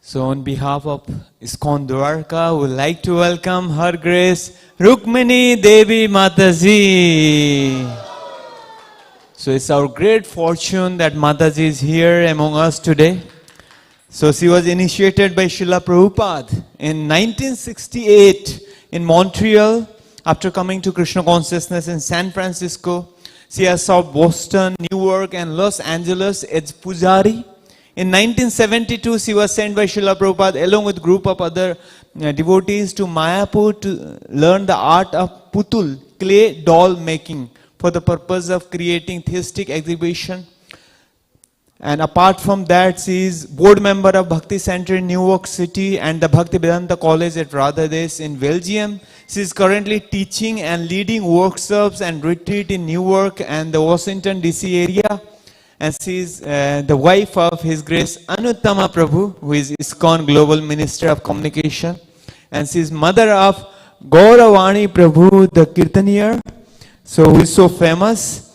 So on behalf of ISKCON Dwarka, we would like to welcome Her Grace Rukmini Devi Mataji. So it's our great fortune that Mataji is here among us today. So she was initiated by Srila Prabhupada in 1968 in Montreal. After coming to Krishna consciousness in San Francisco, she has served Boston, Newark and Los Angeles as Pujari. In 1972, she was sent by Srila Prabhupada along with a group of other devotees to Mayapur to learn the art of putul, clay doll making, for the purpose of creating theistic exhibition. And apart from that, she is board member of Bhakti Center in New York City and the Bhakti Vedanta College at Radhadesh in Belgium. She is currently teaching and leading workshops and retreat in Newark and the Washington DC area. And she is the wife of His Grace Anuttama Prabhu, who is ISKCON Global Minister of Communication. And she is mother of Gauravani Prabhu, the Kirtanier, so who is so famous.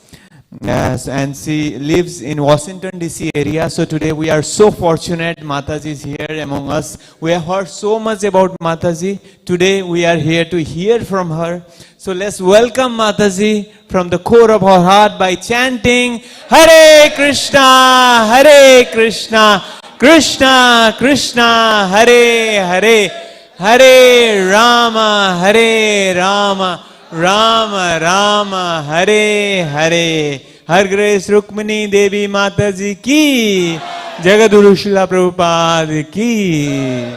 Yes, and she lives in Washington DC area. So today we are so fortunate Mataji is here among us. We have heard so much about Mataji. Today we are here to hear from her. So let's welcome Mataji from the core of our heart by chanting Hare Krishna, Hare Krishna, Krishna Krishna, Hare Hare, Hare Rama, Hare Rama, Rama Rama, Hare Hare. Her Grace Rukmini Devi Mataji ki, Jagadguru Srila Prabhupada ki.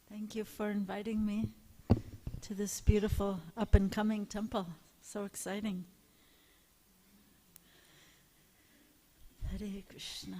Thank you for inviting me to this beautiful up-and-coming temple. So exciting. Hare Krishna.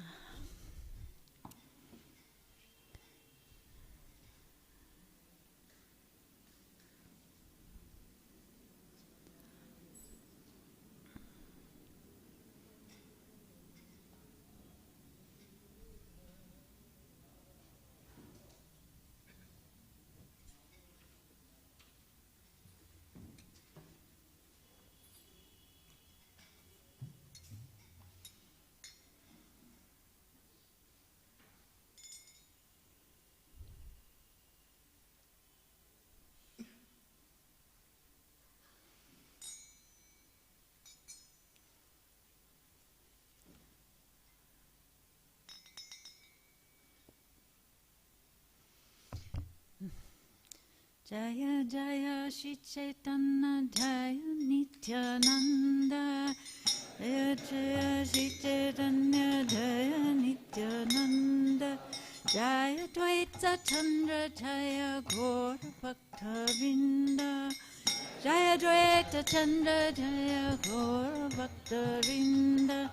Jaya Jaya Śrī Caitanya Jaya Nityananda, Jaya Jaya Śrī Caitanya Jaya Nityananda, Jaya Dvaita Chandra Jaya Gaura Bhakta Vrinda, Jaya Dvaita Chandra Jaya Gaura Bhakta Vrinda,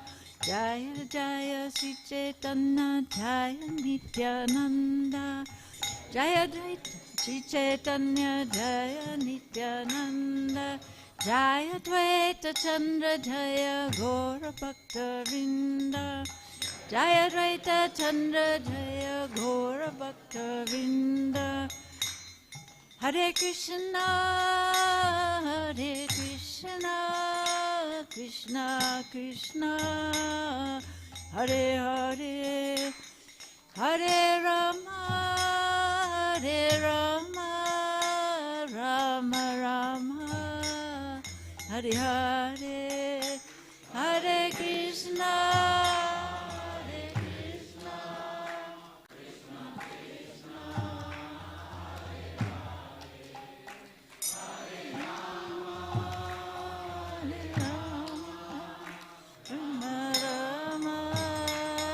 Jaya Jaya Śrī Caitanya Jaya Nityananda, Jaya Dvaita Śrī Caitanya Jaya Nityananda, Jaya Dvaita Chandra Jaya Gaura Bhakta Vrinda, Jaya Dvaita Chandra Jaya Gaura Bhakta Vrinda. Hare Krishna, Hare Krishna, Krishna Krishna, Hare Hare, Hare Rama, Hare Rama, Rama Rama, Hare Hare, Hare Krishna, Hare Krishna, Krishna Krishna, Hare Hare, Hare Rama, Hare Rama, Rama Rama,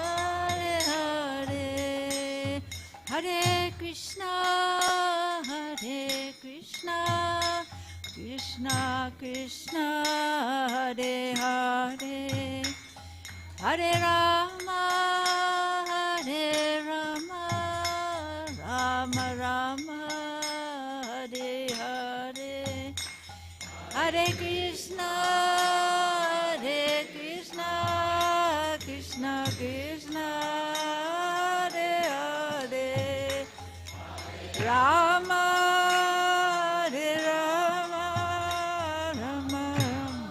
Hare Hare, Hare Krishna, Hare Krishna, Krishna Krishna, Hare Hare, Hare Rama, Hare Rama, Rama Rama, Hare Hare, Hare Krishna, Hare Krishna, Krishna Krishna, Hare Hare, Rama, Hare Rama, Rama Rama,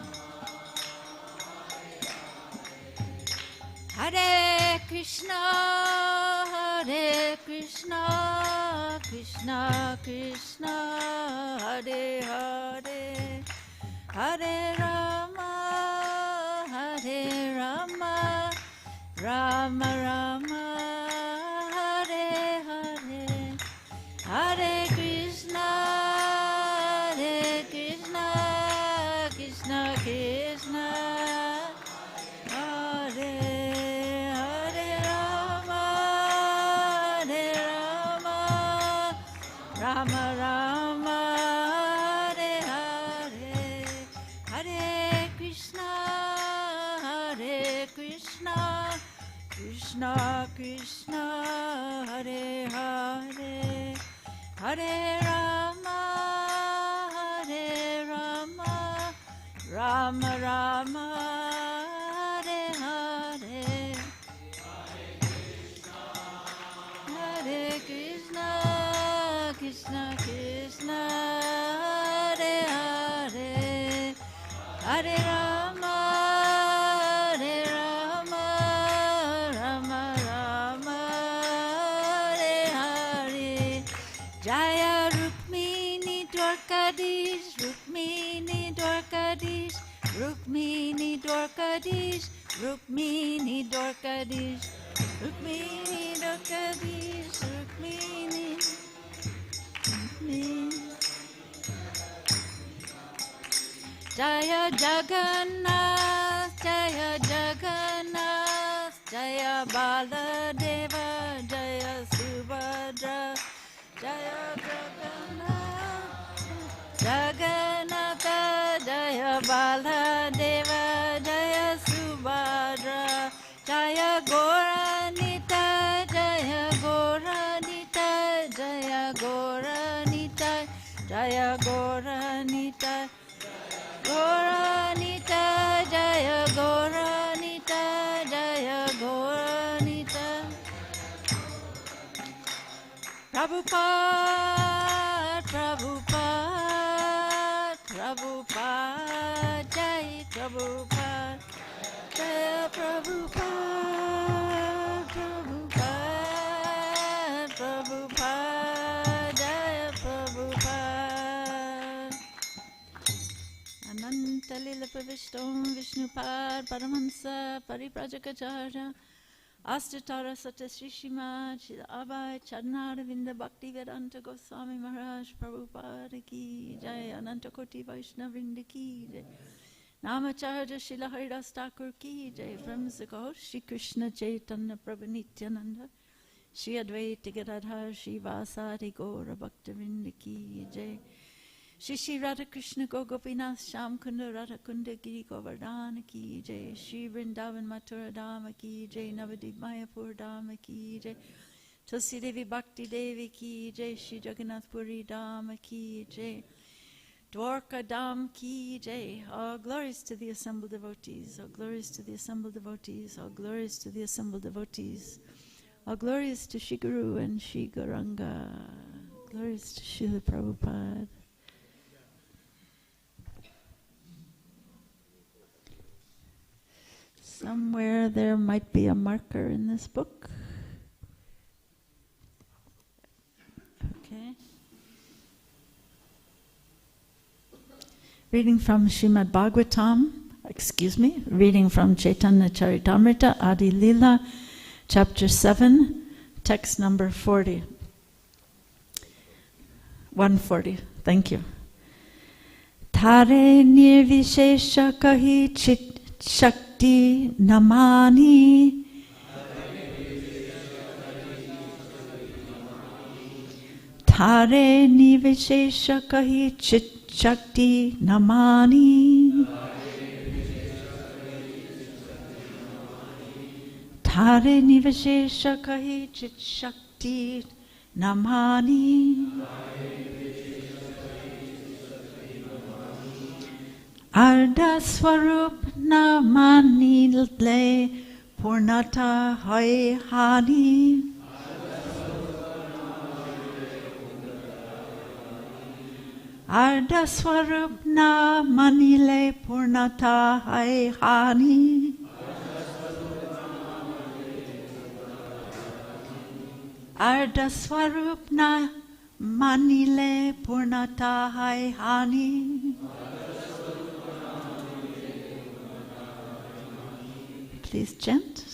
Hare Krishna, Krishna Krishna, Hare Hare, Hare Rama, Rama Rama, Hare Hare, Hare Krishna, Krishna Krishna, Hare Hare Rama, Rama Rama, Hare Hare, Hare Krishna, Krishna Krishna, Hare Hare, Hare Rama, Rama Rama, Hare Hare, Hare Krishna, Krishna Krishna, Hare Hare, Hare Rama, Rama Rama, Hare Hare, Jaya Rukmini Dwarkadish, Rukmini Dwarkadish, Rukmini Dwarkadish, Rukmini Dwarkadish, Rukmini Dwarkadish, Rukmini. Jaya Jagannath, Jaya Jagannath, Jaya Baladeva, Jaya Subhadra, Jaya Jagannath, Jagannatha, Jaya Baladeva, Jaya Subhadra, Jaya Gauranita, Jaya Gauranita, Jaya Gauranita, Jaya Gauranita, Gauranita, Jaya Gauranita, Jaya Gauranita. Prabhupada, Prabhupada, Prabhupada, Jai Prabhupada, Jaya Prabhupada, Prabhupada, Prabhupada, Jaya Prabhupada. Ananta Lila Pravishtam Vishnupad Paramahansa Pariprajakacharya Astatara Satasrishima Shila Abhay Charnaravinda Bhakti Vedanta Goswami Maharaj Prabhupada Ki Jai, Ananta Koti Vaishnavrinda Ki Jai, Namacharya Shila Haridas Thakur Ki Jai, Brahmasakor Shri Krishna Chaitanya Prabhu Nityananda Shri Advaita Gadadhar Shri Vasari Gaura Bhaktavinda Ki Jai, Shri Radha Krishna Gopinath Sham Kunda Radha Kunda Giri Govardhana Ki Jai, Shri Vrindavan Mathura Dhama Ki Jai, Navadip Mayapur Dhama Ki Jai, Tulsi Devi Bhakti Devi Ki Jai, Shri Jagannath Puri Dhama Ki Jai, Dwarka Dham Ki Jai. All glories to the assembled devotees, all glories to the assembled devotees, all glories to the assembled devotees, all glories to Shri Guru and Shri Gauranga, glories to Srila Prabhupada. Somewhere there might be a marker in this book. Okay. Reading from Srimad Bhagavatam, reading from Caitanya-caritāmṛta Adi Lila, chapter 7, text number 40. 140, thank you. Thare nirvishesha kahi chit Shakti Namani Thare Nivishesha Kahi Chit Shakti Namani Thare Nivishesha Kahi Chit Shakti Namani Arda Swarup Namani Le Purnata Hai Hani Arda Swarup Namani Le Purnata Hai Hani Arda Swarupna Manile Purnata Hai Hani. Please chant.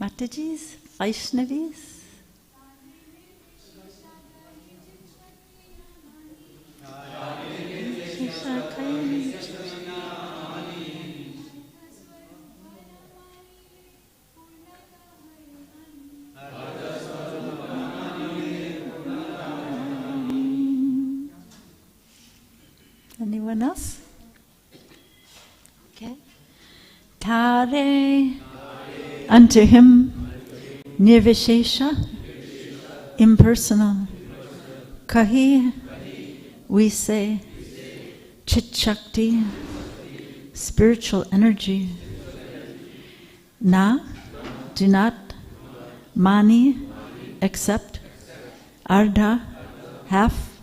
Matajis, Vaishnavis. Anyone else? Okay. Tare. Unto him, nirvishesha, impersonal. Kahi, we say, chit shakti, spiritual energy. Na, do not. Mani, accept. Ardha, half.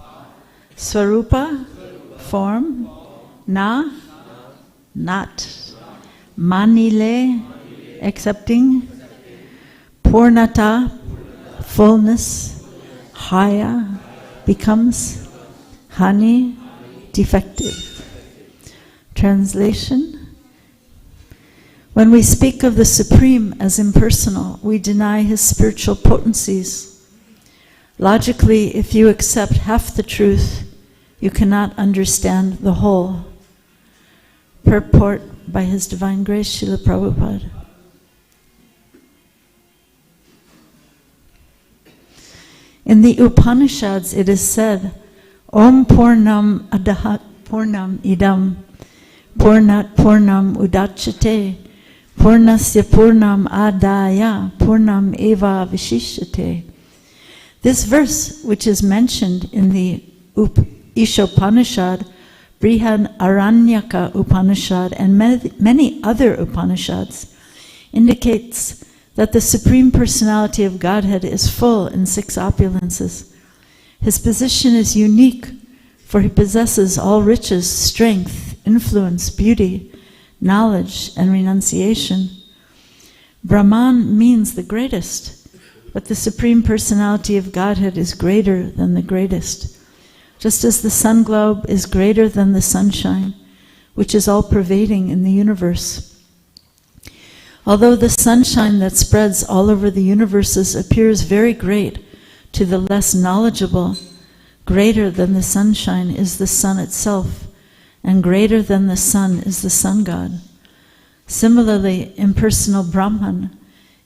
Swarupa, form. Na, not. Manile, accepting. Purnata, fullness. Haya, becomes. Hani, defective. Translation. When we speak of the Supreme as impersonal, we deny his spiritual potencies. Logically, if you accept half the truth, you cannot understand the whole. Purport by His Divine Grace, Srila Prabhupada. In the Upanishads it is said, Om Purnam Adahat Purnam Idam Purnat Purnam Udachate Purnasya Purnam Adaya Purnam Eva Vishishyate. This verse, which is mentioned in the Ishopanishad, Brihad Aranyaka Upanishad, and many other Upanishads, indicates that the Supreme Personality of Godhead is full in 6 opulences. His position is unique, for he possesses all riches, strength, influence, beauty, knowledge, and renunciation. Brahman means the greatest, but the Supreme Personality of Godhead is greater than the greatest. Just as the sun globe is greater than the sunshine, which is all-pervading in the universe. Although the sunshine that spreads all over the universes appears very great to the less knowledgeable, greater than the sunshine is the sun itself, and greater than the sun is the sun god. Similarly, impersonal Brahman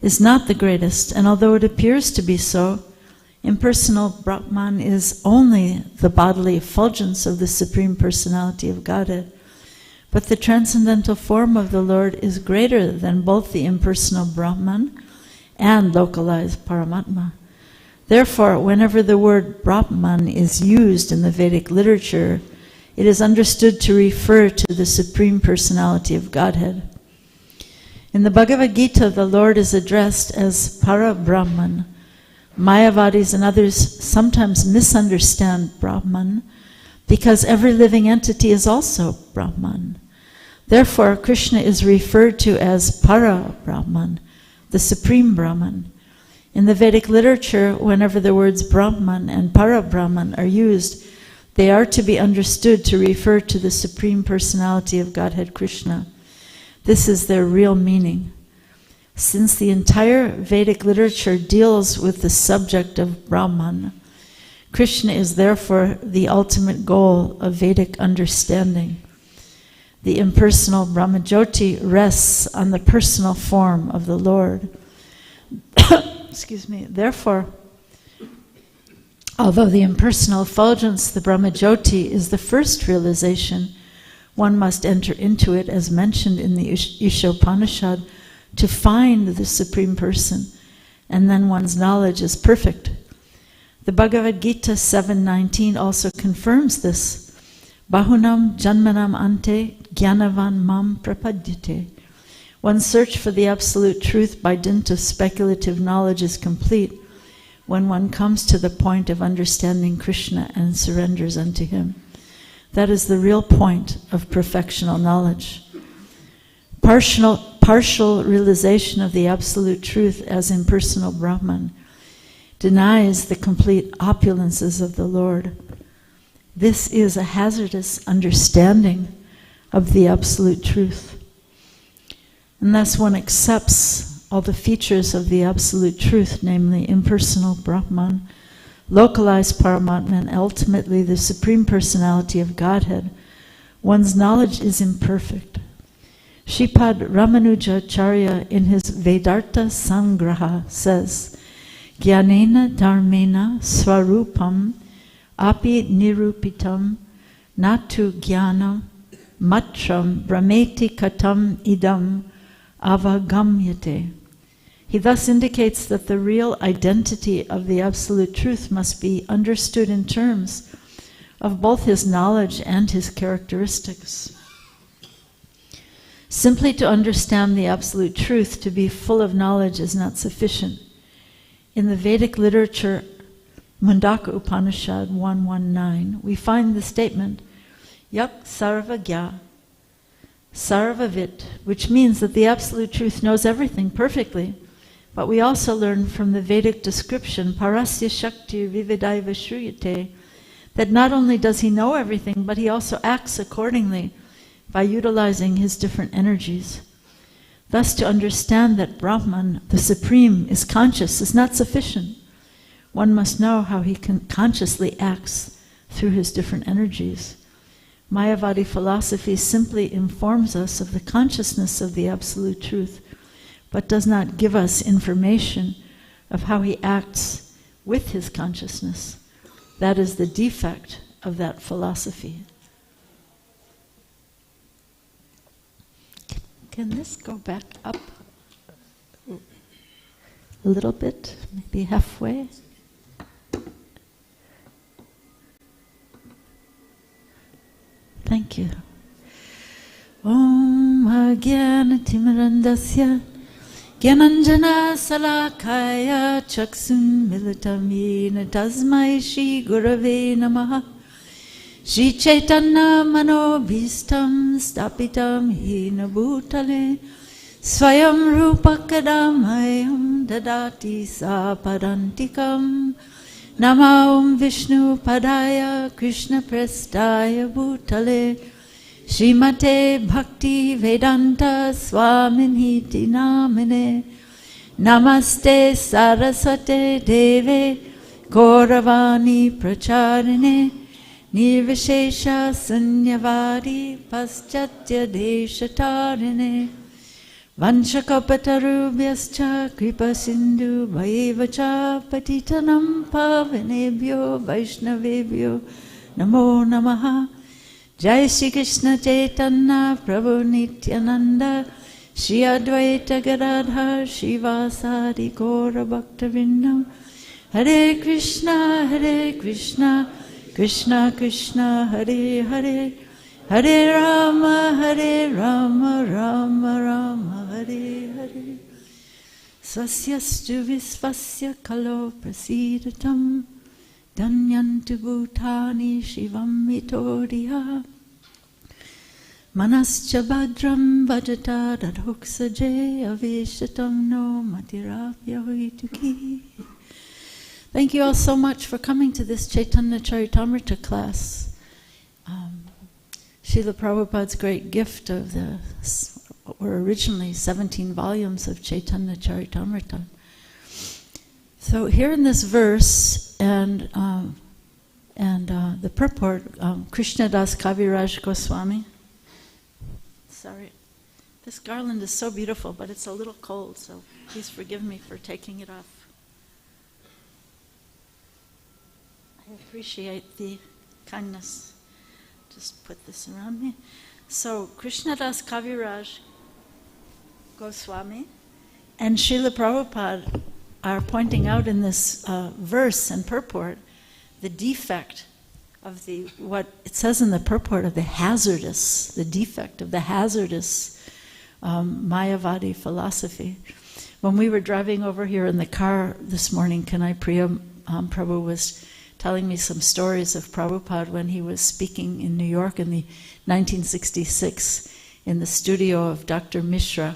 is not the greatest, and although it appears to be so, impersonal Brahman is only the bodily effulgence of the Supreme Personality of Godhead. But the transcendental form of the Lord is greater than both the impersonal Brahman and localized Paramatma. Therefore, whenever the word Brahman is used in the Vedic literature, it is understood to refer to the Supreme Personality of Godhead. In the Bhagavad Gita, the Lord is addressed as Para Brahman. Mayavadis and others sometimes misunderstand Brahman because every living entity is also Brahman. Therefore, Krishna is referred to as Para Brahman, the Supreme Brahman. In the Vedic literature, whenever the words Brahman and Para Brahman are used, they are to be understood to refer to the Supreme Personality of Godhead Krishna. This is their real meaning. Since the entire Vedic literature deals with the subject of Brahman, Krishna is therefore the ultimate goal of Vedic understanding. The impersonal Brahmajyoti rests on the personal form of the Lord. Excuse me. Therefore, Although the impersonal effulgence, the Brahmajyoti, is the first realization, one must enter into it, as mentioned in the Ishopanishad, to find the Supreme Person, and then one's knowledge is perfect. The Bhagavad Gita 7:19 also confirms this. Bahunam janmanam ante jnanavan mam prapadyate. One's search for the absolute truth by dint of speculative knowledge is complete when one comes to the point of understanding Krishna and surrenders unto him. That is the real point of perfectional knowledge. Partial realization of the absolute truth as impersonal Brahman denies the complete opulences of the Lord. This is a hazardous understanding of the absolute truth. And thus one accepts all the features of the absolute truth, namely impersonal Brahman, localized Paramatma, and ultimately the Supreme Personality of Godhead. One's knowledge is imperfect. Shripad Ramanujacharya in his Vedartha Sangraha says, Jnanena dharmena swarupam api nirupitam natu jnanam matram brahmeti katam idam avagamyate. He thus indicates that the real identity of the Absolute Truth must be understood in terms of both his knowledge and his characteristics. Simply to understand the Absolute Truth, to be full of knowledge, is not sufficient. In the Vedic literature, Mundaka Upanishad 119, we find the statement, Yak sarvagya sarvavit, which means that the Absolute Truth knows everything perfectly. But we also learn from the Vedic description, Parasya Shakti Vividaiva Shruyate, that not only does he know everything, but he also acts accordingly by utilizing his different energies. Thus, to understand that Brahman, the Supreme, is conscious is not sufficient. One must know how he consciously acts through his different energies. Mayavadi philosophy simply informs us of the consciousness of the Absolute Truth, but does not give us information of how he acts with his consciousness. That is the defect of that philosophy. Can this go back up a little bit, maybe halfway? Thank you. Om Ajnana-timirandasya Gyananjana Salakaya Chaksun Militamina Tasmai Shri Gurave Namaha Śrī Caitanya-manobhistam Stapitam Hina Bhutale Swayam Rupakadamayam Dadati Sapadantikam Namam Vishnu Padaya Krishna Prestaya Bhutale Srimate Bhakti Vedanta Swaminiti Namine Namaste Saraswate Deve Gauravani Pracharine Nirvishesha Sunyavadi Paschatya Deshatarine Vanshakapatarubhyascha Kripa Sindhu Vayevacha Patitanam Pavanebhyo Vaishnavebhyo Namo Namaha Jai Shri Krishna Chaitanya Prabhu Nityananda Shri Advaita Gadadhar Shivasadi Gaura Bhaktivinoda Hare Krishna Krishna Krishna Hare Hare Hare Rama Rama Rama Hare Hare Swasyastu Visvasya Kalo Prasidatam Danyantu Bhutani Shivam Vitoriya Manascha Bhadram Vajata Dadhoksaje Aveshatam No Matirapya Vituki. Thank you all so much for coming to this Caitanya-caritāmṛta class. Srila Prabhupada's great gift of the, were originally 17 volumes of Caitanya-caritāmṛta. So here in this verse and the purport, Krishna Das Kaviraj Goswami. Sorry, this garland is so beautiful, but it's a little cold, so please forgive me for taking it off. I appreciate the kindness. Just put this around me. So, Krishnadas Kaviraj Goswami and Srila Prabhupada are pointing out in this verse and purport the defect of what it says in the purport of the defect of the hazardous Mayavadi philosophy. When we were driving over here in the car this morning, Kanai Priya Prabhu was telling me some stories of Prabhupada when he was speaking in New York in the 1966 in the studio of Dr. Mishra,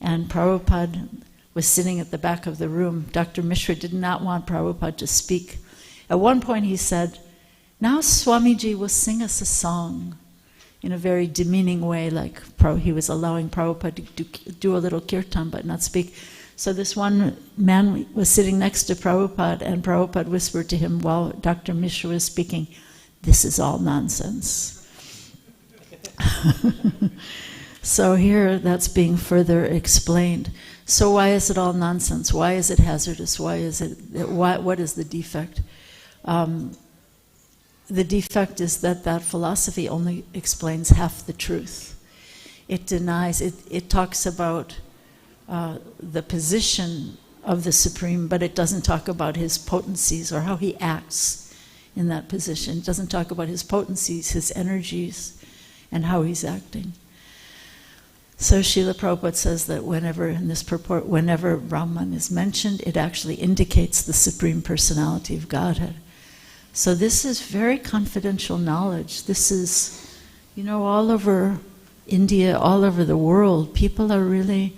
and Prabhupada was sitting at the back of the room. Dr. Mishra did not want Prabhupada to speak. At one point he said, "Now Swamiji will sing us a song," in a very demeaning way, like he was allowing Prabhupada to do a little kirtan but not speak. So this one man was sitting next to Prabhupada, and Prabhupada whispered to him while Dr. Mishra was speaking, "This is all nonsense." So here that's being further explained. So why is it all nonsense? Why is it hazardous? What is the defect? The defect is that philosophy only explains half the truth. It denies, it talks about the position of the Supreme, but it doesn't talk about his potencies or how he acts in that position. It doesn't talk about his potencies, his energies, and how he's acting. So Srila Prabhupada says that whenever, in this purport, whenever Brahman is mentioned, it actually indicates the Supreme Personality of Godhead. So this is very confidential knowledge. This is, all over India, all over the world, people are really,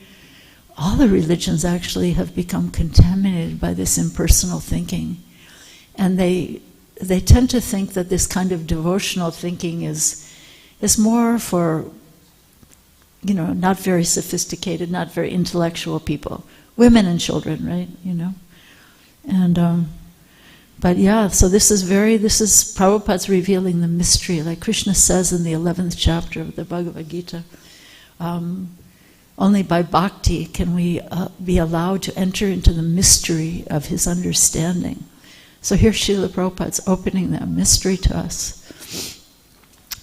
all the religions actually have become contaminated by this impersonal thinking. And they tend to think that this kind of devotional thinking is more for, not very sophisticated, not very intellectual people. Women and children, right? And, but yeah, so this is Prabhupada's revealing the mystery, like Krishna says in the 11th chapter of the Bhagavad Gita. Only by bhakti can we be allowed to enter into the mystery of his understanding. So here Srila Prabhupada's opening that mystery to us.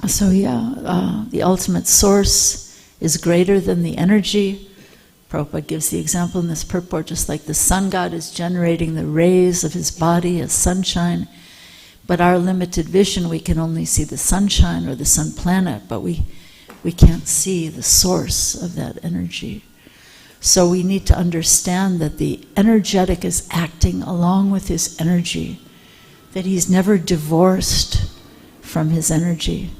So yeah, the ultimate source is greater than the energy. Prabhupada gives the example in this purport, just like the sun god is generating the rays of his body as sunshine, but our limited vision, we can only see the sunshine or the sun planet, but we can't see the source of that energy. So we need to understand that the energetic is acting along with his energy, that he's never divorced from his energy.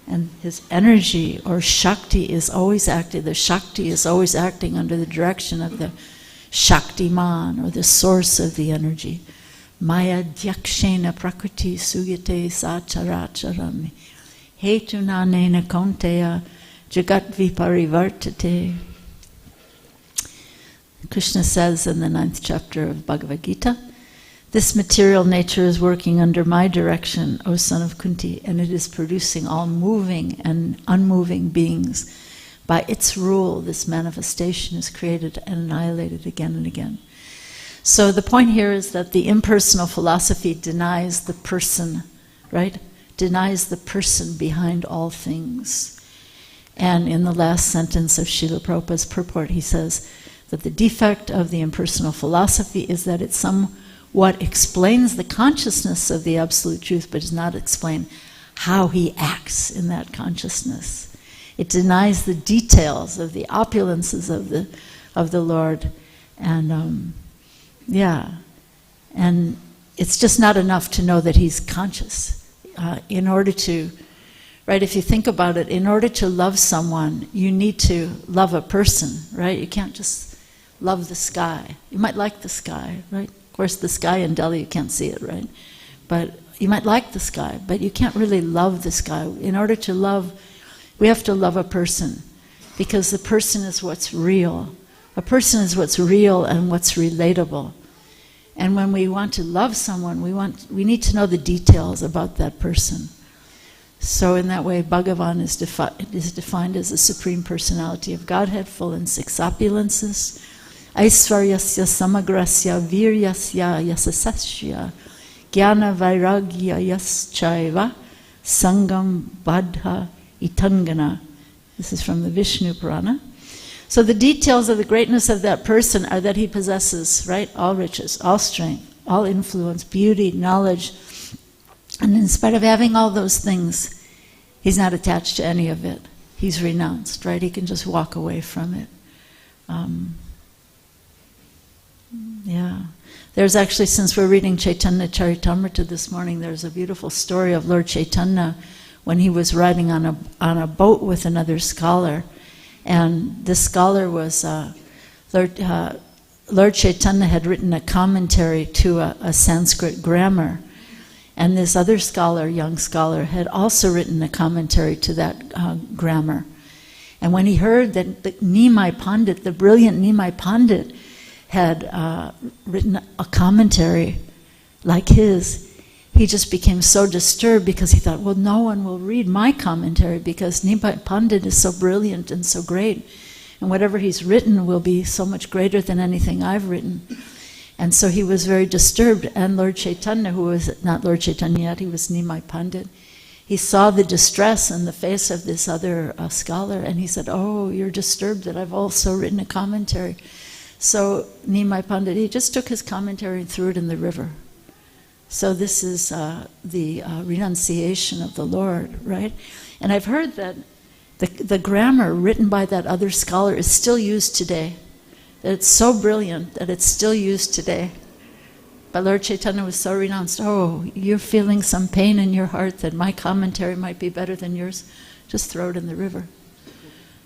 And his energy, or Shakti, is always acting. The Shakti is always acting under the direction of the Shaktiman, or the source of the energy. Maya Dyakshena Prakriti Suyate Sacharacharami Hetunanena Kaunteya Jagat Viparivartate. Krishna says in the 9th chapter of Bhagavad Gita, "This material nature is working under my direction, O son of Kunti, and it is producing all moving and unmoving beings. By its rule, this manifestation is created and annihilated again and again." So the point here is that the impersonal philosophy denies the person, right? Denies the person behind all things. And in the last sentence of Srila Prabhupada's purport, he says that the defect of the impersonal philosophy is that it somewhat explains the consciousness of the Absolute Truth, but does not explain how he acts in that consciousness. It denies the details of the opulences of the Lord, and and it's just not enough to know that he's conscious. In order to, right, if you think about it, in order to love someone, you need to love a person, right? You can't just love the sky. You might like the sky, right? Of course, the sky in Delhi, you can't see it, right? But you might like the sky, but you can't really love the sky. In order to love, we have to love a person, because the person is what's real. A person is what's real and what's relatable. And when we want to love someone, we need to know the details about that person. So in that way, Bhagavan is defined as the Supreme Personality of Godhead, full in 6 opulences. Aisvaryasya samagrasya viryasya yasasasya Jnana vairagya yaschaiva sangam baddha itangana. This is from the Vishnu Purana. So the details of the greatness of that person are that he possesses, right, all riches, all strength, all influence, beauty, knowledge. And in spite of having all those things, he's not attached to any of it. He's renounced, right? He can just walk away from it. Yeah. There's actually, since we're reading Caitanya-caritāmṛta this morning, there's a beautiful story of Lord Chaitanya when he was riding on a boat with another scholar. And this scholar was, Lord Chaitanya had written a commentary to a Sanskrit grammar. And this other scholar, young scholar, had also written a commentary to that grammar. And when he heard that the Nimai Pandit, the brilliant Nimai Pandit, had written a commentary like his, he just became so disturbed because he thought, well, no one will read my commentary because Nimai Pandit is so brilliant and so great. And whatever he's written will be so much greater than anything I've written. And so he was very disturbed. And Lord Chaitanya, who was not Lord Chaitanya yet, he was Nimai Pandit, he saw the distress in the face of this other scholar, and he said, oh, you're disturbed that I've also written a commentary. So Nimai Pandit, he just took his commentary and threw it in the river. So this is the renunciation of the Lord, right? And I've heard that the grammar written by that other scholar is still used today. That it's so brilliant that it's still used today. But Lord Chaitanya was so renounced. Oh, you're feeling some pain in your heart that my commentary might be better than yours. Just throw it in the river.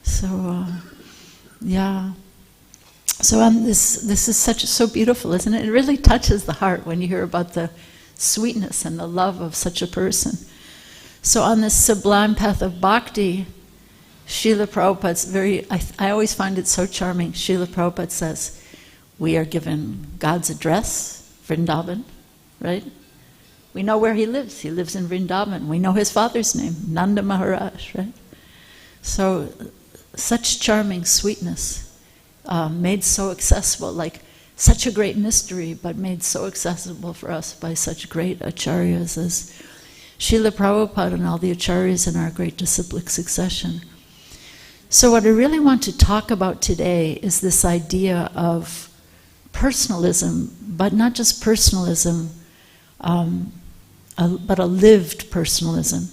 So, yeah. So this is so beautiful, isn't it? It really touches the heart when you hear about the sweetness and the love of such a person. So on this sublime path of bhakti, Srila Prabhupada's I always find it so charming. Srila Prabhupada says, we are given God's address, Vrindavan, right? We know where he lives. He lives in Vrindavan. We know his father's name, Nanda Maharaj, right? So such charming sweetness, made so accessible, like such a great mystery, but made so accessible for us by such great acharyas as Srila Prabhupada and all the acharyas in our great disciplic succession. So what I really want to talk about today is this idea of personalism, but not just personalism, but a lived personalism.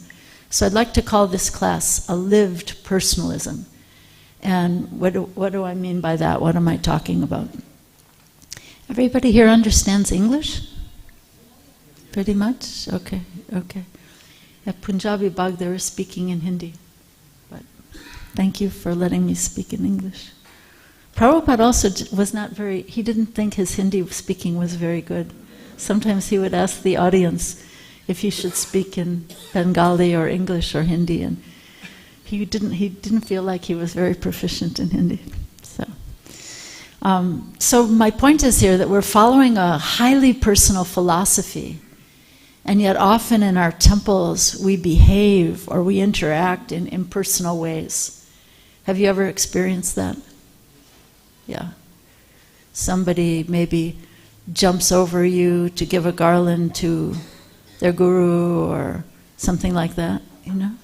So I'd like to call this class a lived personalism. And what do I mean by that? What am I talking about? Everybody here understands English? Pretty much? Okay, okay. At Punjabi Bagh they were speaking in Hindi. But thank you for letting me speak in English. Prabhupada also was not very, he didn't think his Hindi speaking was very good. Sometimes he would ask the audience if he should speak in Bengali or English or Hindi, and he didn't feel like he was very proficient in Hindi. So my point is here that we're following a highly personal philosophy, and yet often in our temples we behave or we interact in impersonal ways. Have you ever experienced that? Yeah. Somebody maybe jumps over you to give a garland to their guru or something like that, you know?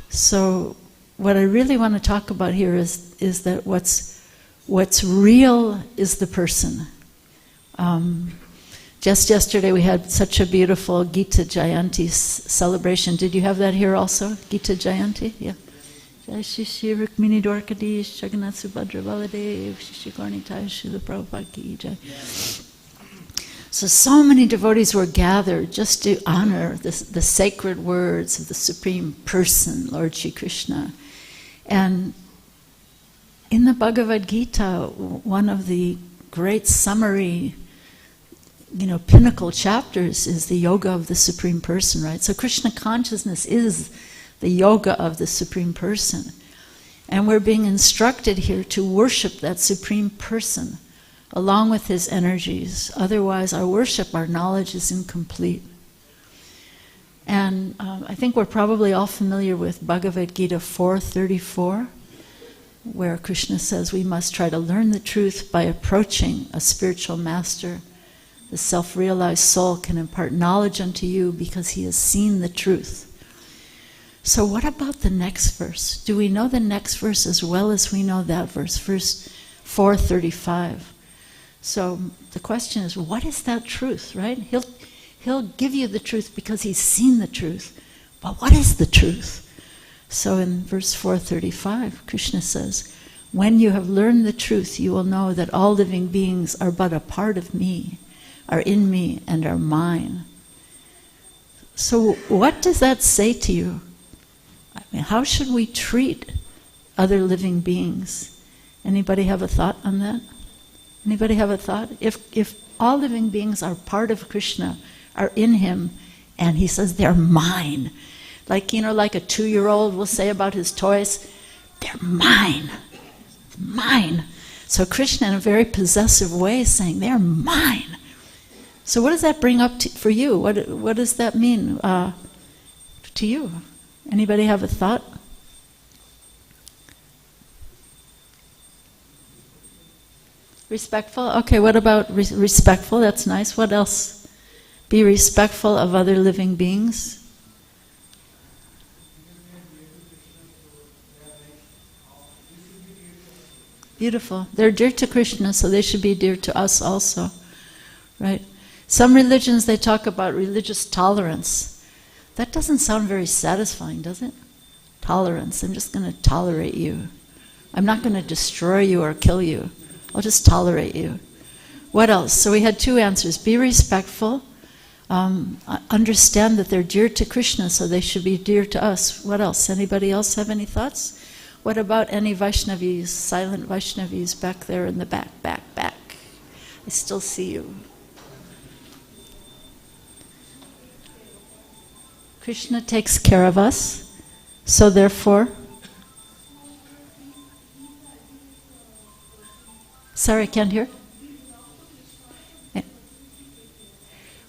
So what I really want to talk about here is that what's real is the person. Just yesterday we had such a beautiful Gita Jayanti celebration. Did you have that here also? Gita Jayanti? Yeah. Jai Shri Rukmini Dwarka Delhi, Jagannath Subhadra Baladev, Shri Caitanya Srila Prabhupada Ki Jai. So many devotees were gathered just to honor the sacred words of the Supreme Person, Lord Shri Krishna. And in the Bhagavad Gita, one of the great summary, pinnacle chapters is the yoga of the Supreme Person, right? So Krishna consciousness is the yoga of the Supreme Person. And we're being instructed here to worship that Supreme Person along with his energies. Otherwise, our worship, our knowledge is incomplete. And I think we're probably all familiar with Bhagavad Gita 4:34, where Krishna says we must try to learn the truth by approaching a spiritual master the self-realized soul, can impart knowledge unto you because he has seen the truth. So what about the next verse? Do we know the next verse as well as we know that verse? Verse 435. So the question is, what is that truth, right? He'll give you the truth because he's seen the truth. But what is the truth? So in verse 435, Krishna says, when you have learned the truth, you will know that all living beings are but a part of me, are in me, and are mine. So what does that say to you? I mean, how should we treat other living beings? Anybody have a thought on that? Anybody have a thought? If all living beings are part of Krishna, are in him, and he says they're mine, like, you know, like a 2-year-old will say about his toys, they're mine, mine. So Krishna in a very possessive way is saying, they're mine. So what does that bring up for you? What does that mean to you? Anybody have a thought? Respectful? Okay, what about respectful? That's nice. What else? Be respectful of other living beings. Beautiful. They're dear to Krishna, so they should be dear to us also, right? Some religions, they talk about religious tolerance. That doesn't sound very satisfying, does it? Tolerance. I'm just going to tolerate you. I'm not going to destroy you or kill you. I'll just tolerate you. What else? So we had 2 answers. Be respectful. Understand that they're dear to Krishna, so they should be dear to us. What else? Anybody else have any thoughts? What about any Vaishnavis, silent Vaishnavis back there in the back? I still see you. Krishna takes care of us, so therefore... Sorry, I can't hear.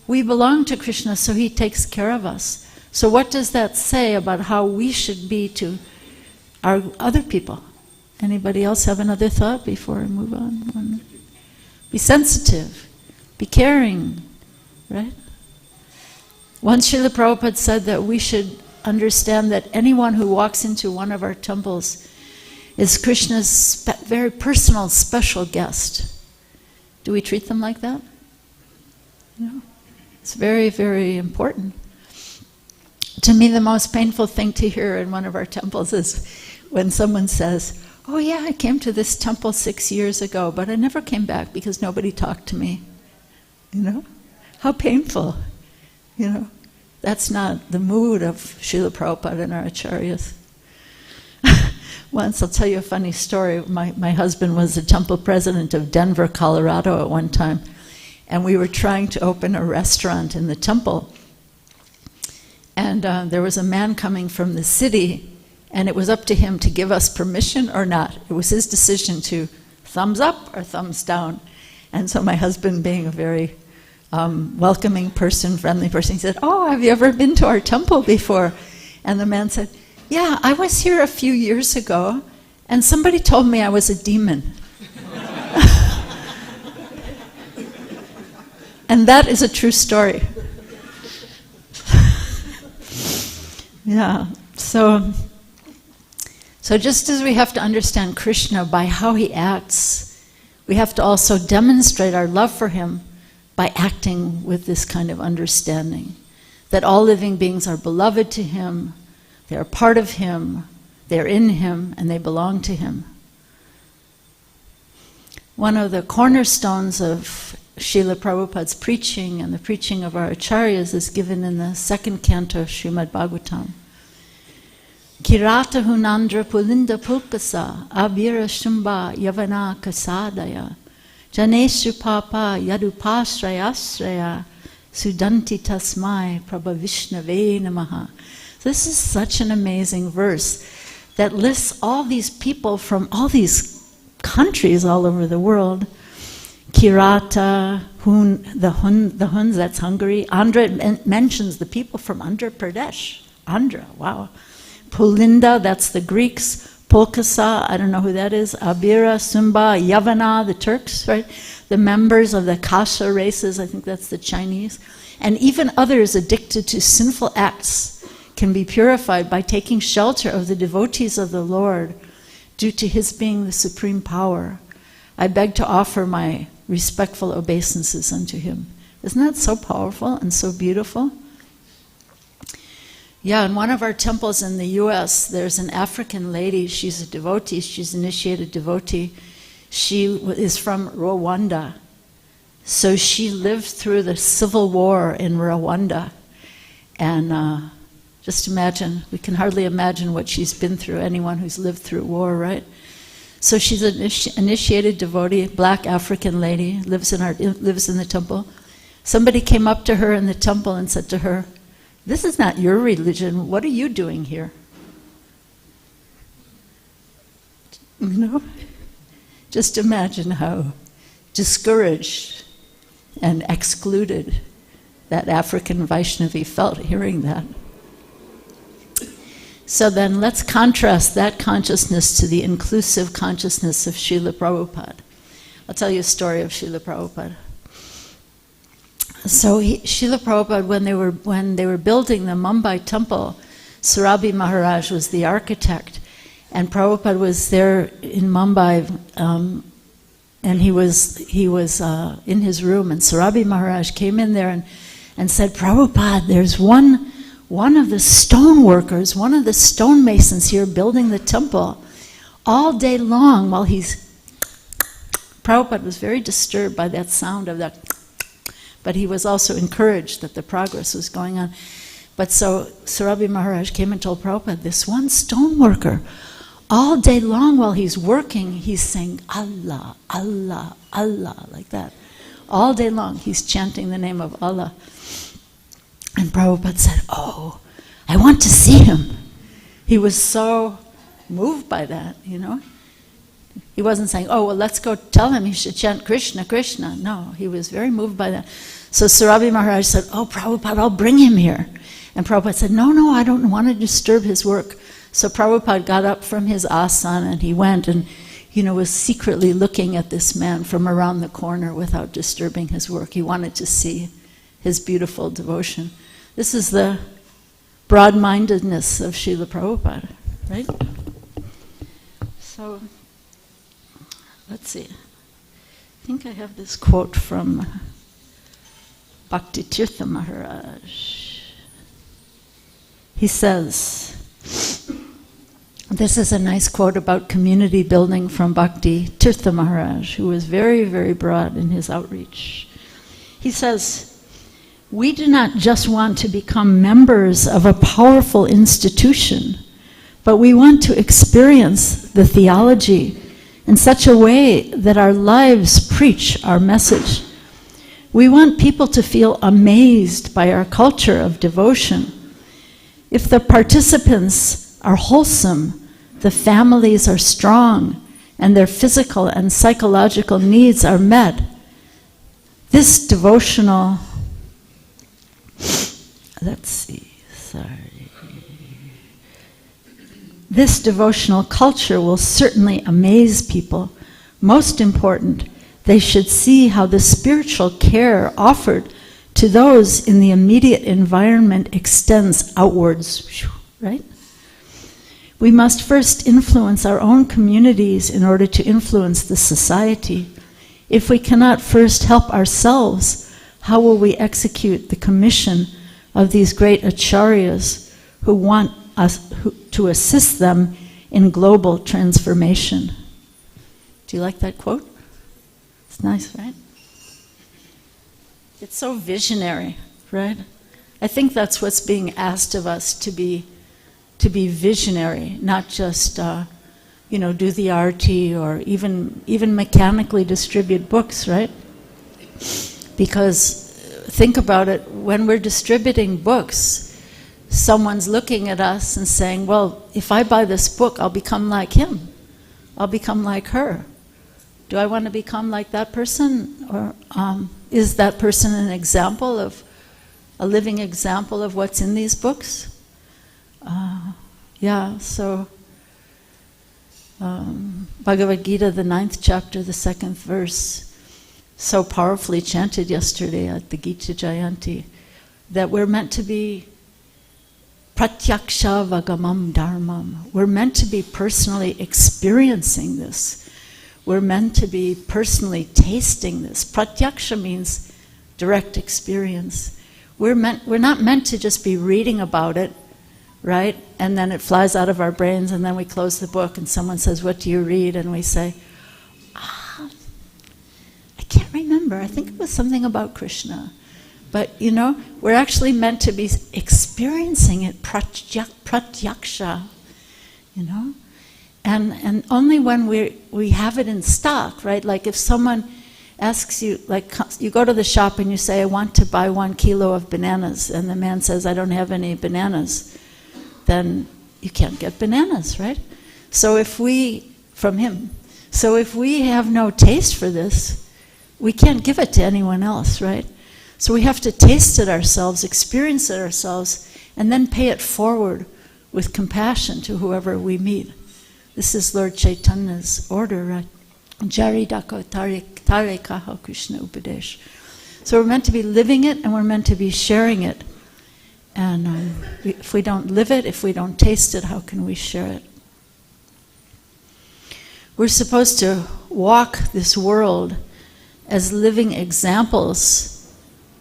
We belong to Krishna, so he takes care of us. So what does that say about how we should be to our other people? Anybody else have another thought before I move on? Be sensitive, be caring, right? Once Srila Prabhupada said that we should understand that anyone who walks into one of our temples is Krishna's very personal, special guest. Do we treat them like that? No. It's very, very important. To me, the most painful thing to hear in one of our temples is when someone says, oh yeah, I came to this temple 6 years ago, but I never came back because nobody talked to me. You know? How painful. You know? That's not the mood of Srila Prabhupada and our acharyas. Once, I'll tell you a funny story. My husband was the temple president of Denver, Colorado at one time, and we were trying to open a restaurant in the temple. And there was a man coming from the city, and it was up to him to give us permission or not. It was his decision to thumbs up or thumbs down. And so my husband, being a very welcoming person, friendly person, he said, oh, have you ever been to our temple before? And the man said, yeah, I was here a few years ago, and somebody told me I was a demon. And that is a true story. Yeah, so just as we have to understand Krishna by how he acts, we have to also demonstrate our love for him by acting with this kind of understanding, that all living beings are beloved to him, they are part of him, they're in him, and they belong to him. One of the cornerstones of Srila Prabhupada's preaching and the preaching of our acharyas is given in the 2nd canto of Srimad Bhagavatam. Kirata hunandra pulinda pulkasa abhira shumba yavana kasadaya janeshu papa yadupasrayasraya sudanti tasmai prabhavishnave namaha. This is such an amazing verse that lists all these people from all these countries all over the world. Kirata, the Huns, that's Hungary. Andhra, it mentions the people from Andhra Pradesh. Andhra, wow. Pulinda, that's the Greeks. Pulkasa, I don't know who that is. Abira, Sumba, Yavana, the Turks, right? the members of the Kasha races, I think that's the Chinese, and even others addicted to sinful acts can be purified by taking shelter of the devotees of the Lord due to His being the supreme power. I beg to offer my respectful obeisances unto Him. Isn't that so powerful and so beautiful? Yeah, in one of our temples in the US, there's an African lady. She's a devotee. She's an initiated devotee. She is from Rwanda. So she lived through the civil war in Rwanda. And just imagine, we can hardly imagine what she's been through, anyone who's lived through war, right? So she's an initiated devotee, black African lady, lives in the temple. Somebody came up to her in the temple and said to her, "This is not your religion. What are you doing here?" You know? Just imagine how discouraged and excluded that African Vaishnavi felt hearing that. So then let's contrast that consciousness to the inclusive consciousness of Srila Prabhupada. I'll tell you a story of Srila Prabhupada. So Srila Prabhupada, when they were building the Mumbai temple, Surabhi Maharaj was the architect, and Prabhupada was there in Mumbai, and he was in his room, and Surabhi Maharaj came in there and said, "Prabhupada, there's one of the stone workers, one of the stonemasons here building the temple, all day long while he's..." Prabhupada was very disturbed by that sound of that, but he was also encouraged that the progress was going on. But so Surabhi Maharaj came and told Prabhupada, this one stone worker, all day long while he's working, he's saying, Allah, Allah, Allah, like that. All day long, he's chanting the name of Allah. And Prabhupada said, "Oh, I want to see him." He was so moved by that, you know. He wasn't saying, "Oh, well, let's go tell him he should chant Krishna, Krishna." No, he was very moved by that. So Surabhi Maharaj said, "Oh, Prabhupada, I'll bring him here." And Prabhupada said, No, I don't want to disturb his work." So Prabhupada got up from his asana and he went and, you know, was secretly looking at this man from around the corner without disturbing his work. He wanted to see his beautiful devotion. This is the broad-mindedness of Srila Prabhupada, right? So, let's see. I think I have this quote from Bhakti Tirtha Maharaj. He says, this is a nice quote about community building from Bhakti Tirtha Maharaj, who was very, very broad in his outreach. He says, "We do not just want to become members of a powerful institution, but we want to experience the theology in such a way that our lives preach our message. We want people to feel amazed by our culture of devotion. If the participants are wholesome, the families are strong, and their physical and psychological needs are met, this devotional..." "This devotional culture will certainly amaze people. Most important, they should see how the spiritual care offered to those in the immediate environment extends outwards." Right? "We must first influence our own communities in order to influence the society. If we cannot first help ourselves, how will we execute the commission of these great acharyas who want us to assist them in global transformation?" Do you like that quote? It's nice, right? It's so visionary, right? I think that's what's being asked of us, to be visionary, not just do the arti or even mechanically distribute books, right? Because think about it, when we're distributing books, someone's looking at us and saying, "Well, if I buy this book, I'll become like him. I'll become like her. Do I want to become like that person? Or is that person an example of, a living example of what's in these books?" So Bhagavad Gita, the 9th chapter, the 2nd verse, so powerfully chanted yesterday at the Gita Jayanti, that we're meant to be pratyaksha vagamam dharmam. We're meant to be personally experiencing this. We're meant to be personally tasting this. Pratyaksha means direct experience. We're not meant to just be reading about it, right? And then it flies out of our brains, and then we close the book and someone says, "What do you read?" And we say, I can't remember. I think it was something about Krishna. But, we're actually meant to be experiencing it, pratyaksha, And only when we have it in stock, right? Like if someone asks you, like you go to the shop and you say, "I want to buy 1 kilo of bananas," and the man says, "I don't have any bananas," then you can't get bananas, right? So if we have no taste for this, we can't give it to anyone else, right? So we have to taste it ourselves, experience it ourselves, and then pay it forward with compassion to whoever we meet. This is Lord Chaitanya's order, right? Jari dako tare kaha Krishna upadesh. So we're meant to be living it, and we're meant to be sharing it. And if we don't live it, if we don't taste it, how can we share it? We're supposed to walk this world as living examples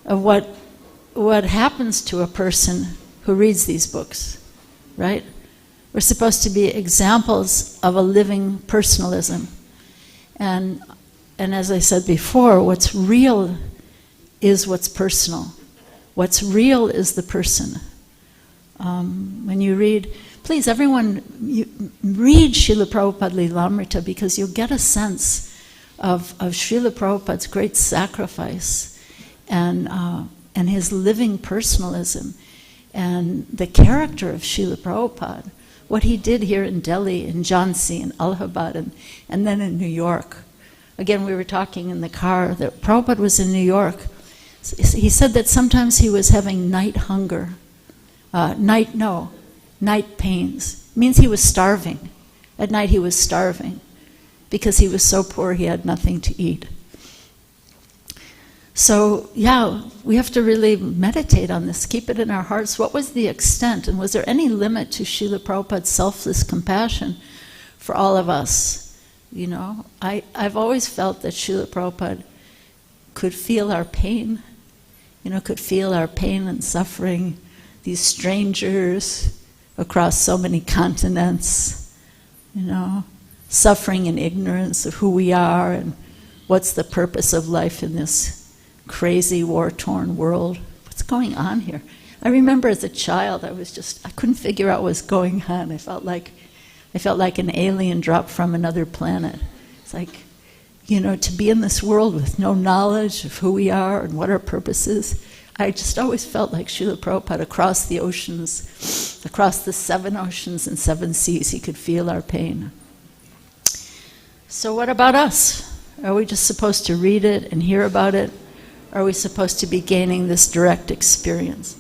of what happens to a person who reads these books, right? We're supposed to be examples of a living personalism. And as I said before, what's real is what's personal. What's real is the person. When you read, please everyone, read Srila Prabhupada Lilamrita, because you'll get a sense of Srila Prabhupada's great sacrifice and his living personalism and the character of Srila Prabhupada, what he did here in Delhi, in Jhansi, in Allahabad, and then in New York. Again, we were talking in the car that Prabhupada was in New York. He said that sometimes he was having night hunger, night pains. It means he was starving. At night he was starving because he was so poor he had nothing to eat. So, we have to really meditate on this, keep it in our hearts. What was the extent, and was there any limit to Srila Prabhupada's selfless compassion for all of us? I've always felt that Srila Prabhupada could feel our pain, could feel our pain and suffering, these strangers across so many continents, suffering in ignorance of who we are and what's the purpose of life in this crazy, war-torn world. What's going on here? I remember as a child, I couldn't figure out what was going on. I felt like an alien dropped from another planet. It's like, to be in this world with no knowledge of who we are and what our purpose is. I just always felt like Srila Prabhupada across the oceans, across the 7 oceans and 7 seas, he could feel our pain. So what about us? Are we just supposed to read it and hear about it? Or are we supposed to be gaining this direct experience?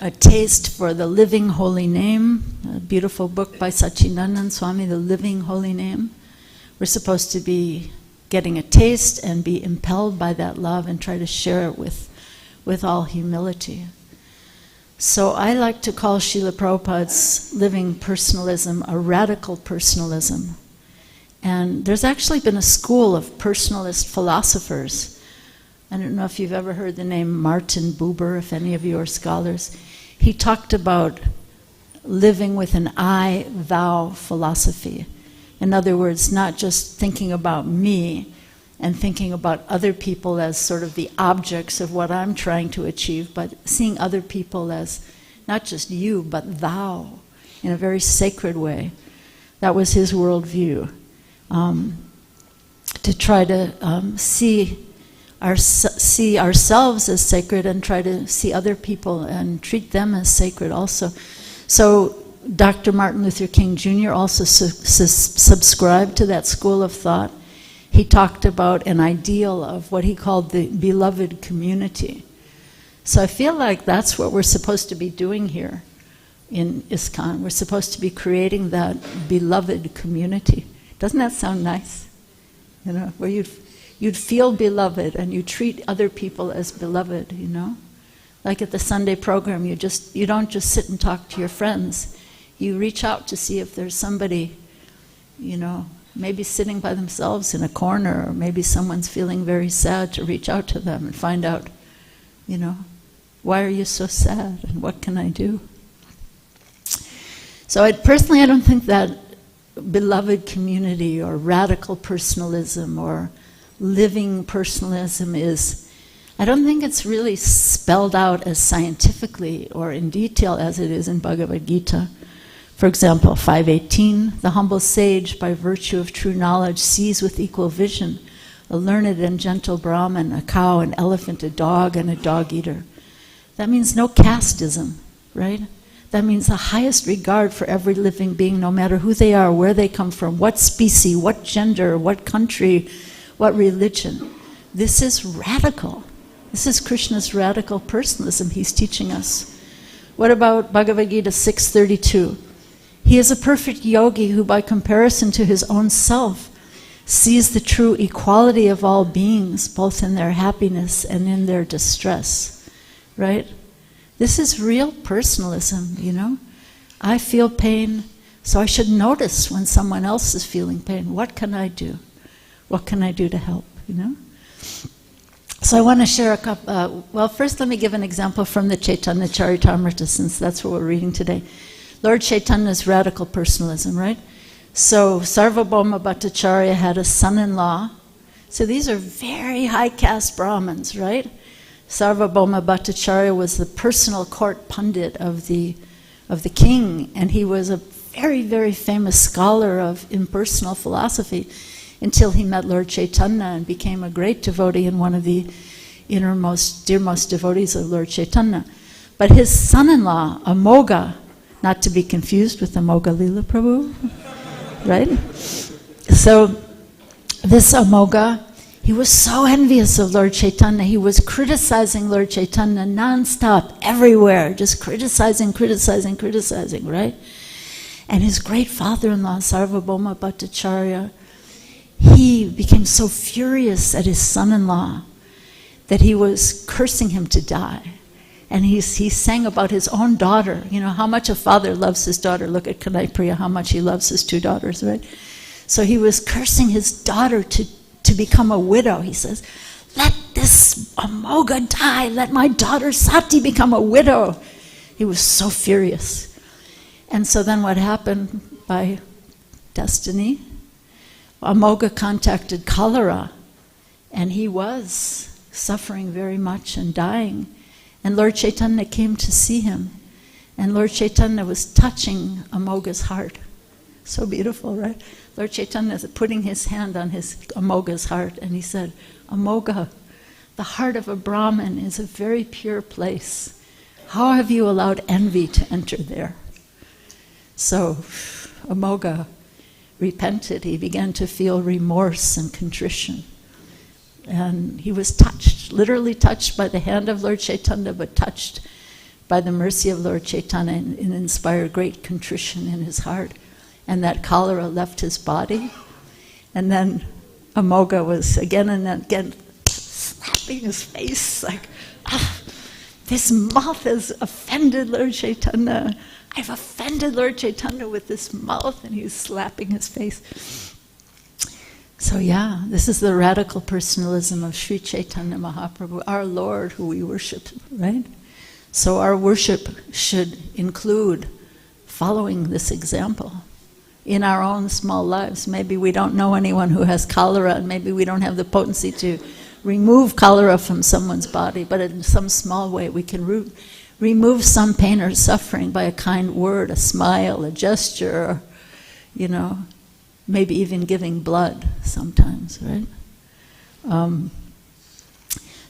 A Taste for the Living Holy Name, a beautiful book by Sacinandana Swami, The Living Holy Name. We're supposed to be getting a taste and be impelled by that love and try to share it with all humility. So I like to call Srila Prabhupada's living personalism a radical personalism. And there's actually been a school of personalist philosophers. I don't know if you've ever heard the name Martin Buber, if any of you are scholars. He talked about living with an I-thou philosophy. In other words, not just thinking about me and thinking about other people as sort of the objects of what I'm trying to achieve, but seeing other people as not just you, but thou, in a very sacred way. That was his worldview. To try to see ourselves as sacred and try to see other people and treat them as sacred also. So Dr. Martin Luther King Jr. also subscribed to that school of thought. He talked about an ideal of what he called the beloved community. So I feel like that's what we're supposed to be doing here in ISKCON. We're supposed to be creating that beloved community, Doesn't that sound nice? You know, where you'd feel beloved and you treat other people as beloved, you know? Like at the Sunday program, you don't just sit and talk to your friends. You reach out to see if there's somebody, you know, maybe sitting by themselves in a corner, or maybe someone's feeling very sad, to reach out to them and find out, you know, why are you so sad and what can I do? So personally, I don't think that beloved community or radical personalism or living personalism I don't think it's really spelled out as scientifically or in detail as it is in Bhagavad Gita. For example, 5:18, the humble sage, by virtue of true knowledge, sees with equal vision a learned and gentle Brahmin, a cow, an elephant, a dog, and a dog-eater. That means no casteism, right? That means the highest regard for every living being, no matter who they are, where they come from, what species, what gender, what country, what religion. This is radical. This is Krishna's radical personalism he's teaching us. What about Bhagavad Gita 6:32? He is a perfect yogi who, by comparison to his own self, sees the true equality of all beings, both in their happiness and in their distress. Right? This is real personalism, you know? I feel pain, so I should notice when someone else is feeling pain. What can I do? What can I do to help, you know? So I want to share a couple, well, first let me give an example from the Caitanya-caritāmṛta, since that's what we're reading today. Lord Chaitanya's radical personalism, right? So Sarvabhauma Bhattacharya had a son-in-law. So these are very high caste Brahmins, right? Sarvabhauma Bhattacharya was the personal court pundit of the king, and he was a very, very famous scholar of impersonal philosophy until he met Lord Chaitanya and became a great devotee and one of the dearmost devotees of Lord Chaitanya. But his son-in-law, Amoga, not to be confused with Amoga Lila Prabhu, right? So this Amoga, he was so envious of Lord Chaitanya. He was criticizing Lord Chaitanya non-stop, everywhere, just criticizing, right? And his great father-in-law, Sarvabhauma Bhattacharya, he became so furious at his son-in-law that he was cursing him to die. And he sang about his own daughter, you know, how much a father loves his daughter. Look at Kanai Priya, how much he loves his two daughters, right? So he was cursing his daughter to become a widow. He says, let this Amoga die, let my daughter Sati become a widow. He was so furious. And so then what happened by destiny? Amoga contacted cholera, and he was suffering very much and dying. And Lord Chaitanya came to see him, and Lord Chaitanya was touching Amoga's heart. So beautiful, right? Lord Chaitanya is putting his hand on his Amoga's heart, and he said, Amoga, the heart of a Brahmin is a very pure place. How have you allowed envy to enter there? So Amoga repented. He began to feel remorse and contrition. And he was touched, literally touched by the hand of Lord Chaitanya, but touched by the mercy of Lord Chaitanya, and inspired great contrition in his heart. And that cholera left his body. And then Amoga was again and again slapping his face like, this mouth has offended Lord Chaitanya. I've offended Lord Chaitanya with this mouth, and he's slapping his face. So yeah, this is the radical personalism of Śrī Caitanya Mahaprabhu, our Lord who we worship, right? So our worship should include following this example in our own small lives. Maybe we don't know anyone who has cholera, and maybe we don't have the potency to remove cholera from someone's body, but in some small way we can remove some pain or suffering by a kind word, a smile, a gesture, or, you know, maybe even giving blood sometimes, right?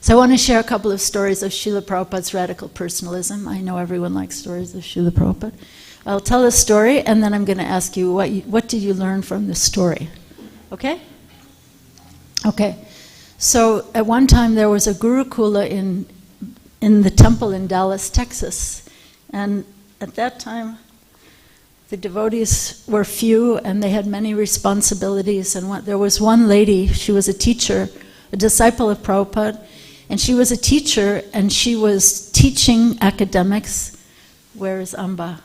So I want to share a couple of stories of Srila Prabhupada's radical personalism. I know everyone likes stories of Srila Prabhupada. I'll tell a story, and then I'm going to ask you, what did you learn from this story? Okay? Okay. So at one time there was a Gurukula in the temple in Dallas, Texas. And at that time, the devotees were few and they had many responsibilities. And there was one lady, she was a teacher, a disciple of Prabhupada, and she was a teacher and she was teaching academics. Where is Amba?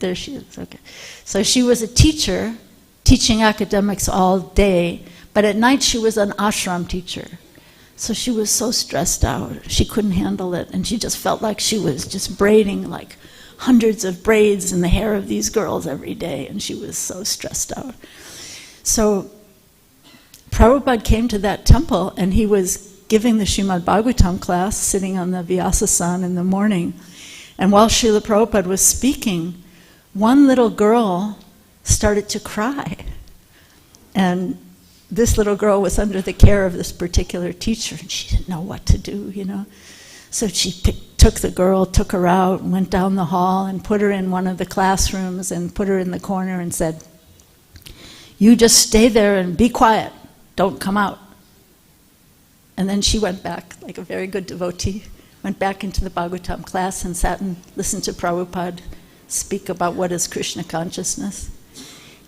There she is, okay. So she was a teacher, teaching academics all day, but at night she was an ashram teacher. So she was so stressed out, she couldn't handle it, and she just felt like she was just braiding like hundreds of braids in the hair of these girls every day, and she was so stressed out. So Prabhupada came to that temple, and he was giving the Srimad Bhagavatam class, sitting on the Vyasasana in the morning. And while Srila Prabhupada was speaking, one little girl started to cry. And this little girl was under the care of this particular teacher, and she didn't know what to do, you know. So she took the girl, took her out, and went down the hall and put her in one of the classrooms and put her in the corner and said, "You just stay there and be quiet, don't come out." And then she went back, like a very good devotee, went back into the Bhagavatam class and sat and listened to Prabhupada speak about what is Krishna consciousness.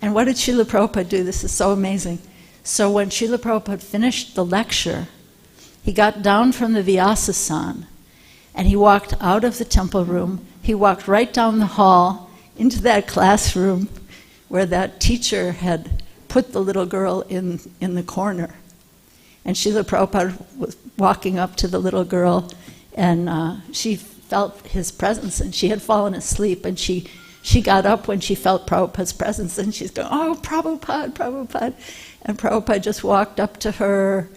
And what did Srila Prabhupada do? This is so amazing. So when Srila Prabhupada finished the lecture, he got down from the Vyasasana and he walked out of the temple room. He walked right down the hall into that classroom where that teacher had put the little girl in the corner. And Srila Prabhupada was walking up to the little girl, and she felt his presence, and she had fallen asleep, and she got up when she felt Prabhupada's presence, and she's going, "Oh, Prabhupada, Prabhupada." And Prabhupada just walked up to her,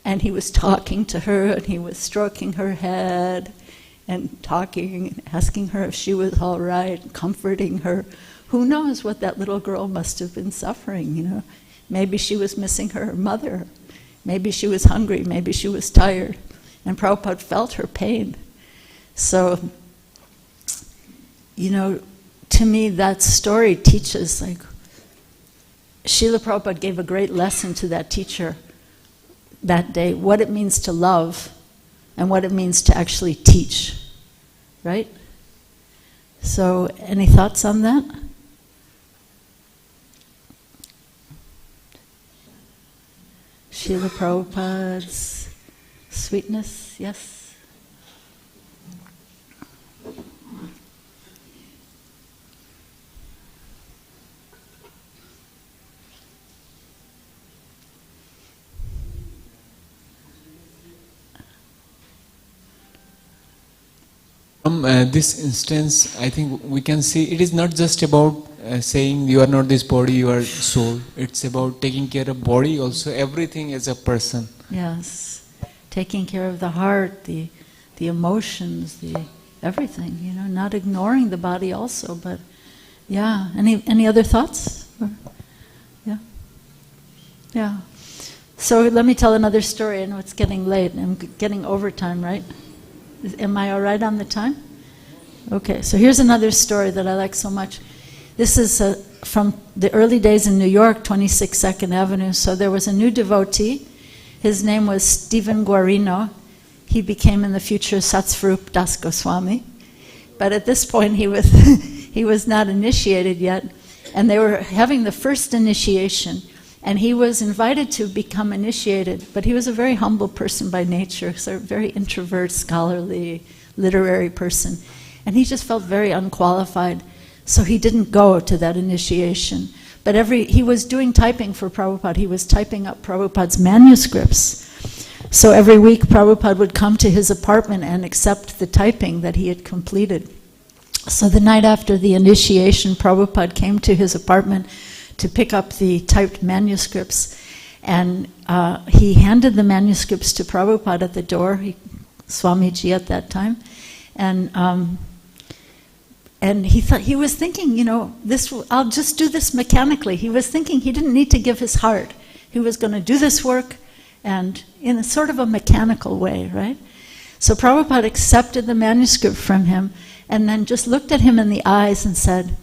and he was talking to her, and he was stroking her head, and talking, and asking her if she was all right, comforting her. Who knows what that little girl must have been suffering, you know? Maybe she was missing her mother. Maybe she was hungry, maybe she was tired, and Prabhupada felt her pain. So, you know, to me that story teaches, like, Srila Prabhupada gave a great lesson to that teacher that day, what it means to love and what it means to actually teach, right? So, any thoughts on that? Srila Prabhupada's sweetness, yes? From this instance, I think we can see it is not just about saying you are not this body, you are soul. It's about taking care of body also, everything as a person. Yes, taking care of the heart, the emotions, the everything. You know, not ignoring the body also. But yeah, any other thoughts? Yeah, yeah. So let me tell another story. I know it's getting late. I'm getting overtime, right? Am I all right on the time? Okay, so here's another story that I like so much. This is from the early days in New York, 26 2nd Avenue. So there was a new devotee. His name was Stephen Guarino. He became in the future Satsvarup Das Goswami. But at this point he was not initiated yet. And they were having the first initiation. And he was invited to become initiated, but he was a very humble person by nature, so a very introvert, scholarly, literary person. And he just felt very unqualified, so he didn't go to that initiation. But he was doing typing for Prabhupada. He was typing up Prabhupada's manuscripts. So every week Prabhupada would come to his apartment and accept the typing that he had completed. So the night after the initiation, Prabhupada came to his apartment to pick up the typed manuscripts, and he handed the manuscripts to Prabhupada at the door, Swamiji at that time, and he was thinking, you know, I'll just do this mechanically. He was thinking he didn't need to give his heart. He was going to do this work, and in a sort of a mechanical way, right? So Prabhupada accepted the manuscript from him, and then just looked at him in the eyes and said,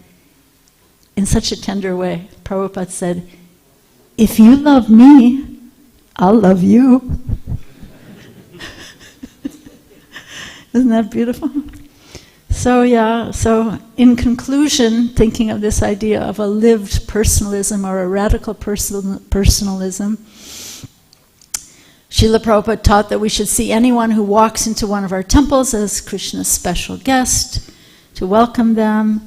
in such a tender way, Prabhupada said, "If you love me, I'll love you." Isn't that beautiful? So in conclusion, thinking of this idea of a lived personalism or a radical personalism, Srila Prabhupada taught that we should see anyone who walks into one of our temples as Krishna's special guest, to welcome them,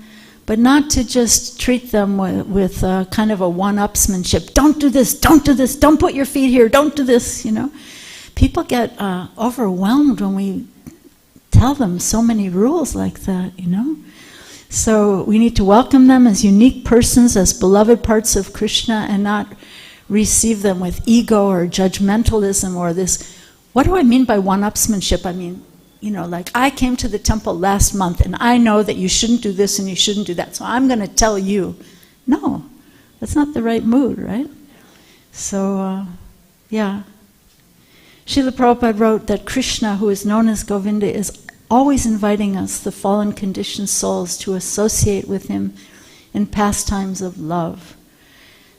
but not to just treat them with kind of a one-upsmanship. Don't do this, don't do this, don't put your feet here, don't do this, you know. People get overwhelmed when we tell them so many rules like that, you know. So we need to welcome them as unique persons, as beloved parts of Krishna, and not receive them with ego or judgmentalism or this. What do I mean by one-upsmanship? I mean, you know, like I came to the temple last month and I know that you shouldn't do this and you shouldn't do that, so I'm going to tell you. No, that's not the right mood, right? So, yeah. Srila Prabhupada wrote that Krishna, who is known as Govinda, is always inviting us, the fallen conditioned souls, to associate with him in pastimes of love.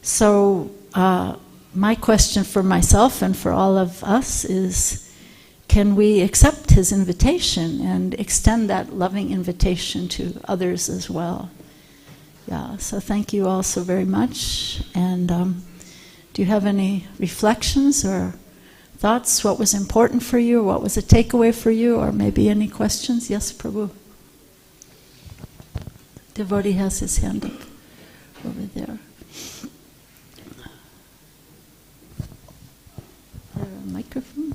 So, my question for myself and for all of us is, can we accept his invitation and extend that loving invitation to others as well? Yeah, so thank you all so very much. And do you have any reflections or thoughts? What was important for you? What was a takeaway for you? Or maybe any questions? Yes, Prabhu. Devotee has his hand up over there. Is there a microphone?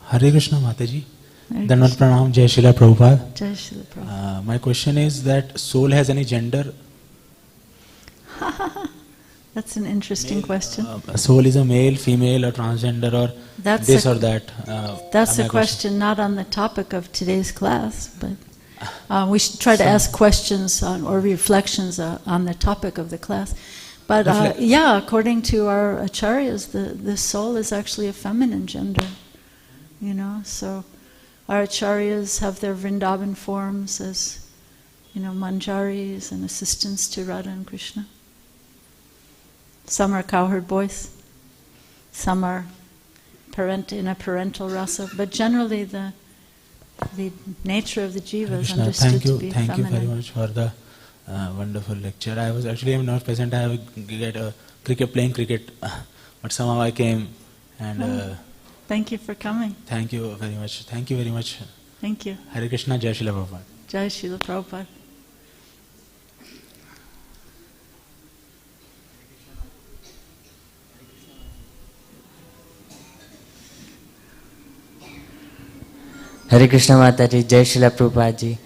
Hare Krishna Mataji. Dandavat Pranam, Jai Srila Prabhupada. Jai Srila Prabhupada. My question is that soul has any gender? That's an interesting question. Soul is a male, female, or transgender, or That's this a- or that? That's a question not on the topic of today's class, but we should try to ask questions or reflections on the topic of the class. But yeah, according to our acharyas, the soul is actually a feminine gender. You know, so our acharyas have their Vrindavan forms as, you know, manjaris and assistants to Radha and Krishna. Some are cowherd boys, some are in a parental rasa, but generally the nature of the jiva is understood to be feminine. Thank you very much for the wonderful lecture. I was actually not present. I get playing cricket, but somehow I came and. Thank you for coming. Thank you very much. Thank you very much. Thank you. Hare Krishna, Jai Srila Prabhupada. Jai Srila Prabhupada. Hare Krishna Mataji, Jai Srila Prabhupada ji.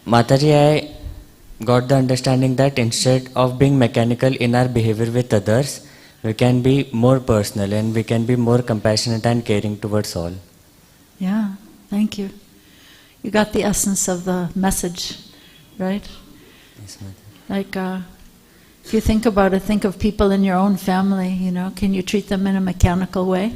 Mataji, I got the understanding that instead of being mechanical in our behavior with others, we can be more personal and we can be more compassionate and caring towards all. Yeah, thank you. You got the essence of the message, right? Yes, Mataji. Like, if you think about it, think of people in your own family, you know, can you treat them in a mechanical way?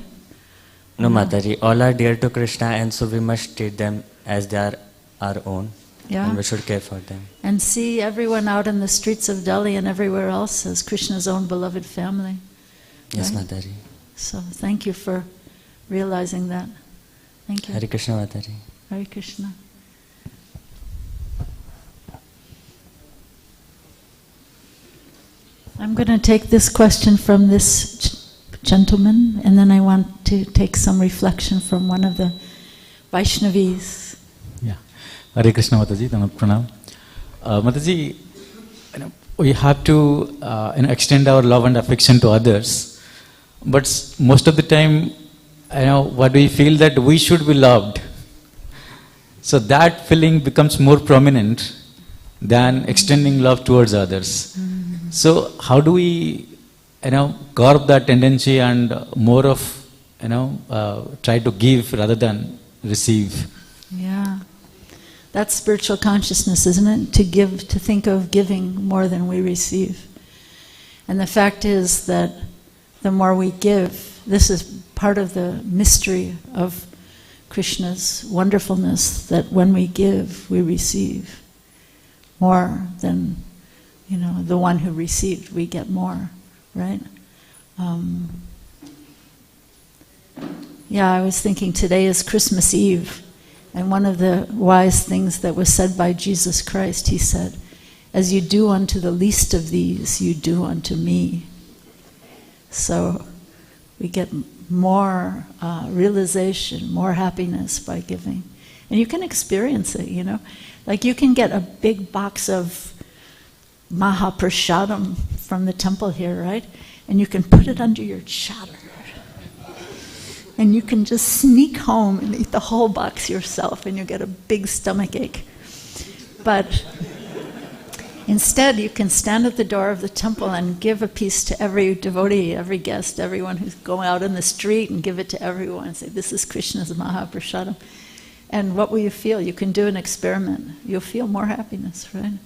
No, Mataji, all are dear to Krishna and so we must treat them as they are our own. Yeah. And we should care for them. And see everyone out in the streets of Delhi and everywhere else as Krishna's own beloved family. Yes, Right? Mataji. So thank you for realizing that. Thank you. Hare Krishna Mataji. Hare Krishna. I'm going to take this question from this gentleman, and then I want to take some reflection from one of the Vaishnavis. Yeah. Hare Krishna Mataji, Dandavat Pranam. Mataji, we have to extend our love and affection to others, but most of the time, what we feel that we should be loved. So that feeling becomes more prominent than extending love towards others. So how do we, curb that tendency and more of, try to give rather than receive? Yeah. That's spiritual consciousness, isn't it? To give, to think of giving more than we receive. And the fact is that the more we give, this is part of the mystery of Krishna's wonderfulness, that when we give, we receive more than, the one who received. We get more, right? I was thinking today is Christmas Eve, and one of the wise things that was said by Jesus Christ, he said, "As you do unto the least of these, you do unto me." So we get more realization, more happiness by giving. And you can experience it, Like you can get a big box of Mahaprasadam from the temple here, right? And you can put it under your chadar. And you can just sneak home and eat the whole box yourself, and you get a big stomach ache. But instead, you can stand at the door of the temple and give a piece to every devotee, every guest, everyone who's going out in the street, and give it to everyone and say, "This is Krishna's Mahaprasadam." And what will you feel? You can do an experiment. You'll feel more happiness, right?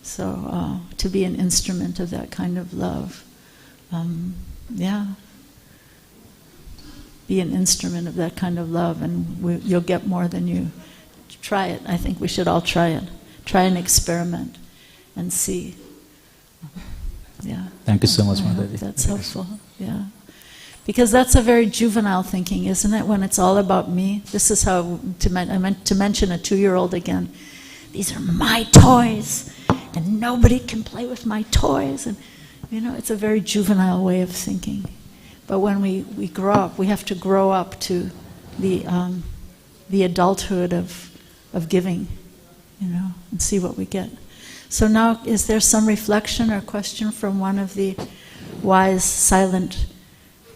So, to be an instrument of that kind of love. Be an instrument of that kind of love, and you'll get more than you. Try it. I think we should all try it. Try an experiment and see. Thank you so much, I hope Mataji. that's helpful. Because that's a very juvenile thinking, isn't it? When it's all about me. This is how, I meant to mention a 2-year-old again. These are my toys, and nobody can play with my toys. And it's a very juvenile way of thinking. But when we grow up, we have to grow up to the adulthood of giving, and see what we get. So now, is there some reflection or question from one of the wise, silent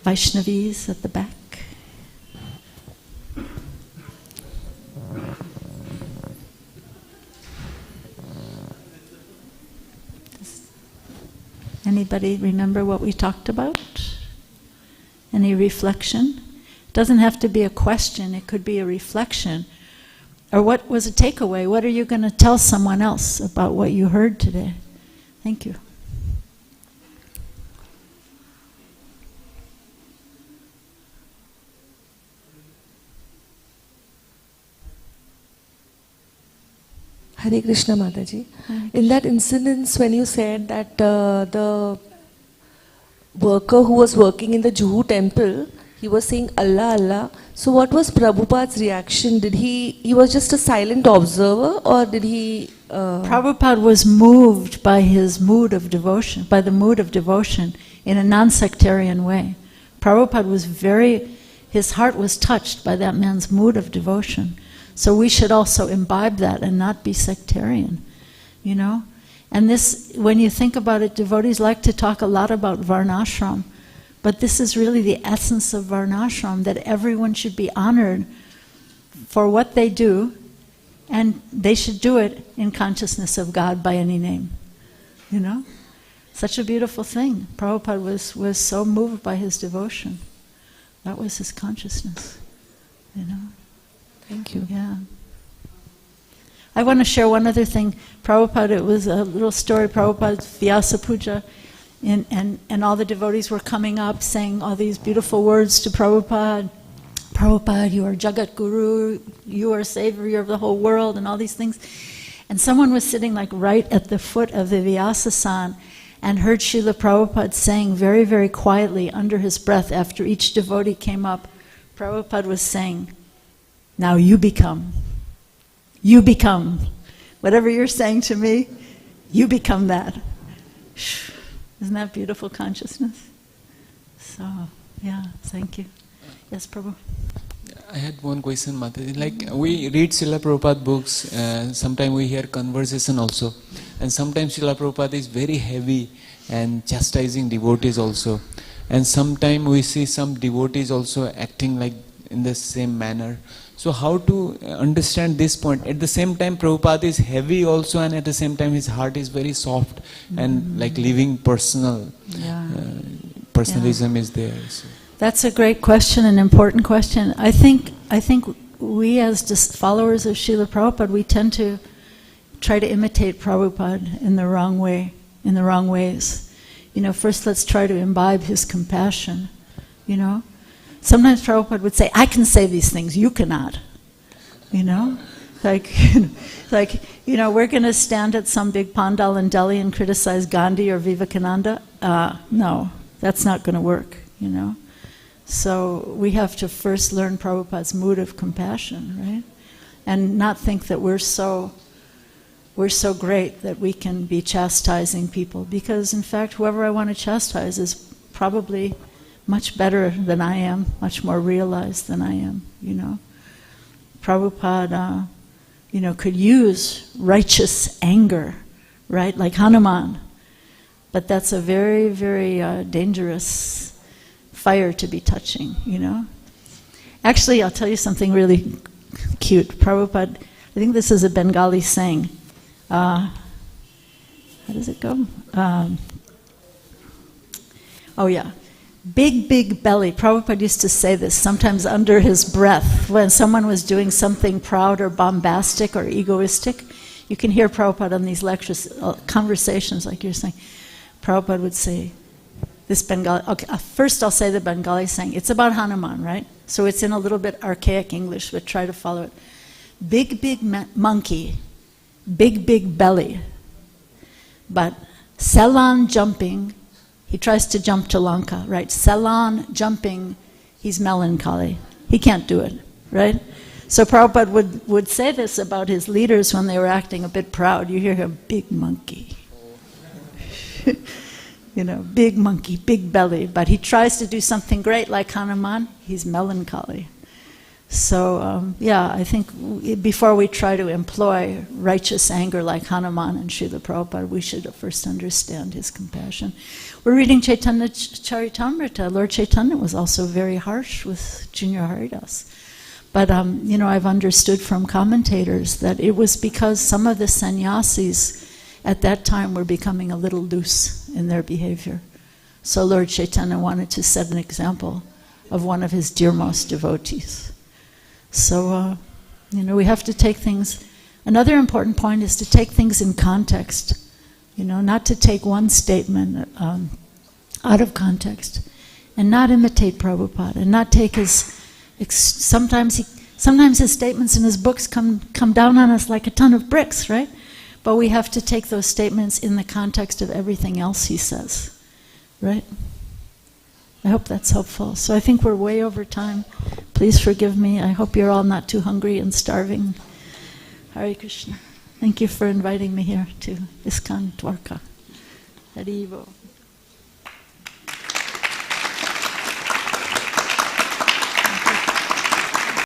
Vaishnavis at the back? Anybody remember what we talked about? Any reflection? It doesn't have to be a question, it could be a reflection. Or what was a takeaway? What are you going to tell someone else about what you heard today? Thank you. Hare Krishna, Mataji. In that incident, when you said that the worker who was working in the Juhu temple, he was saying Allah, Allah. So what was Prabhupada's reaction? Did he was just a silent observer, or did he... Prabhupada was moved by his mood of devotion, by the mood of devotion in a non-sectarian way. Prabhupada was his heart was touched by that man's mood of devotion. So we should also imbibe that and not be sectarian, And this, when you think about it, devotees like to talk a lot about varnashram, but this is really the essence of varnashram, that everyone should be honored for what they do, and they should do it in consciousness of God by any name. Such a beautiful thing. Prabhupada was so moved by his devotion. That was his consciousness, Thank you. Yeah. I want to share one other thing. Prabhupada, it was a little story, Prabhupada's Vyasa Puja, and all the devotees were coming up saying all these beautiful words to Prabhupada. Prabhupada, you are Jagat Guru, you are Savior of the whole world, and all these things. And someone was sitting like right at the foot of the Vyasasan and heard Srila Prabhupada saying very, very quietly under his breath after each devotee came up, Prabhupada was saying, "Now you become. You become. Whatever you're saying to me, you become that." Isn't that beautiful consciousness? So, thank you. Yes, Prabhu. I had one question, Mataji. Like, we read Srila Prabhupada books, sometimes we hear conversation also, and sometimes Srila Prabhupada is very heavy and chastising devotees also, and sometimes we see some devotees also acting like in the same manner. So how to understand this point? At the same time, Prabhupada is heavy also, and at the same time his heart is very soft and like living personal. Personalism is there. So. That's a great question, an important question. I think we as followers of Srila Prabhupada, we tend to try to imitate Prabhupada in the wrong way, in the wrong ways. first let's try to imbibe his compassion, Sometimes Prabhupada would say, I can say these things, you cannot, we're going to stand at some big pandal in Delhi and criticize Gandhi or Vivekananda. No, that's not going to work, So we have to first learn Prabhupada's mood of compassion, right? And not think that we're so great that we can be chastising people. Because in fact, whoever I want to chastise is probably much better than I am, much more realized than I am, Prabhupada, could use righteous anger, right? Like Hanuman. But that's a very, very dangerous fire to be touching, Actually, I'll tell you something really cute. Prabhupada, I think this is a Bengali saying. How does it go? Big, big belly. Prabhupada used to say this sometimes under his breath when someone was doing something proud or bombastic or egoistic. You can hear Prabhupada on these lectures, conversations like you're saying. Prabhupada would say, this Bengali, first I'll say the Bengali saying. It's about Hanuman, right? So it's in a little bit archaic English, but try to follow it. Big, big monkey, big, big belly. But Selan jumping, he tries to jump to Lanka, right? Selan jumping, he's melancholy. He can't do it, right? So Prabhupada would say this about his leaders when they were acting a bit proud. You hear him, big monkey. Big monkey, big belly. But he tries to do something great like Hanuman, he's melancholy. So, I think before we try to employ righteous anger like Hanuman and Srila Prabhupada, we should first understand his compassion. We're reading Caitanya-caritāmṛta. Lord Chaitanya was also very harsh with Junior Haridas. But, I've understood from commentators that it was because some of the sannyasis at that time were becoming a little loose in their behavior. So Lord Chaitanya wanted to set an example of one of his dearmost devotees. So, we have to take things. Another important point is to take things in context. Not to take one statement out of context, and not imitate Prabhupada, and not take his. Sometimes his statements in his books come down on us like a ton of bricks, right? But we have to take those statements in the context of everything else he says, right? I hope that's helpful. So I think we're way over time. Please forgive me. I hope you're all not too hungry and starving. Hare Krishna. Thank you for inviting me here to ISKCON Dwarka. Adi Lila.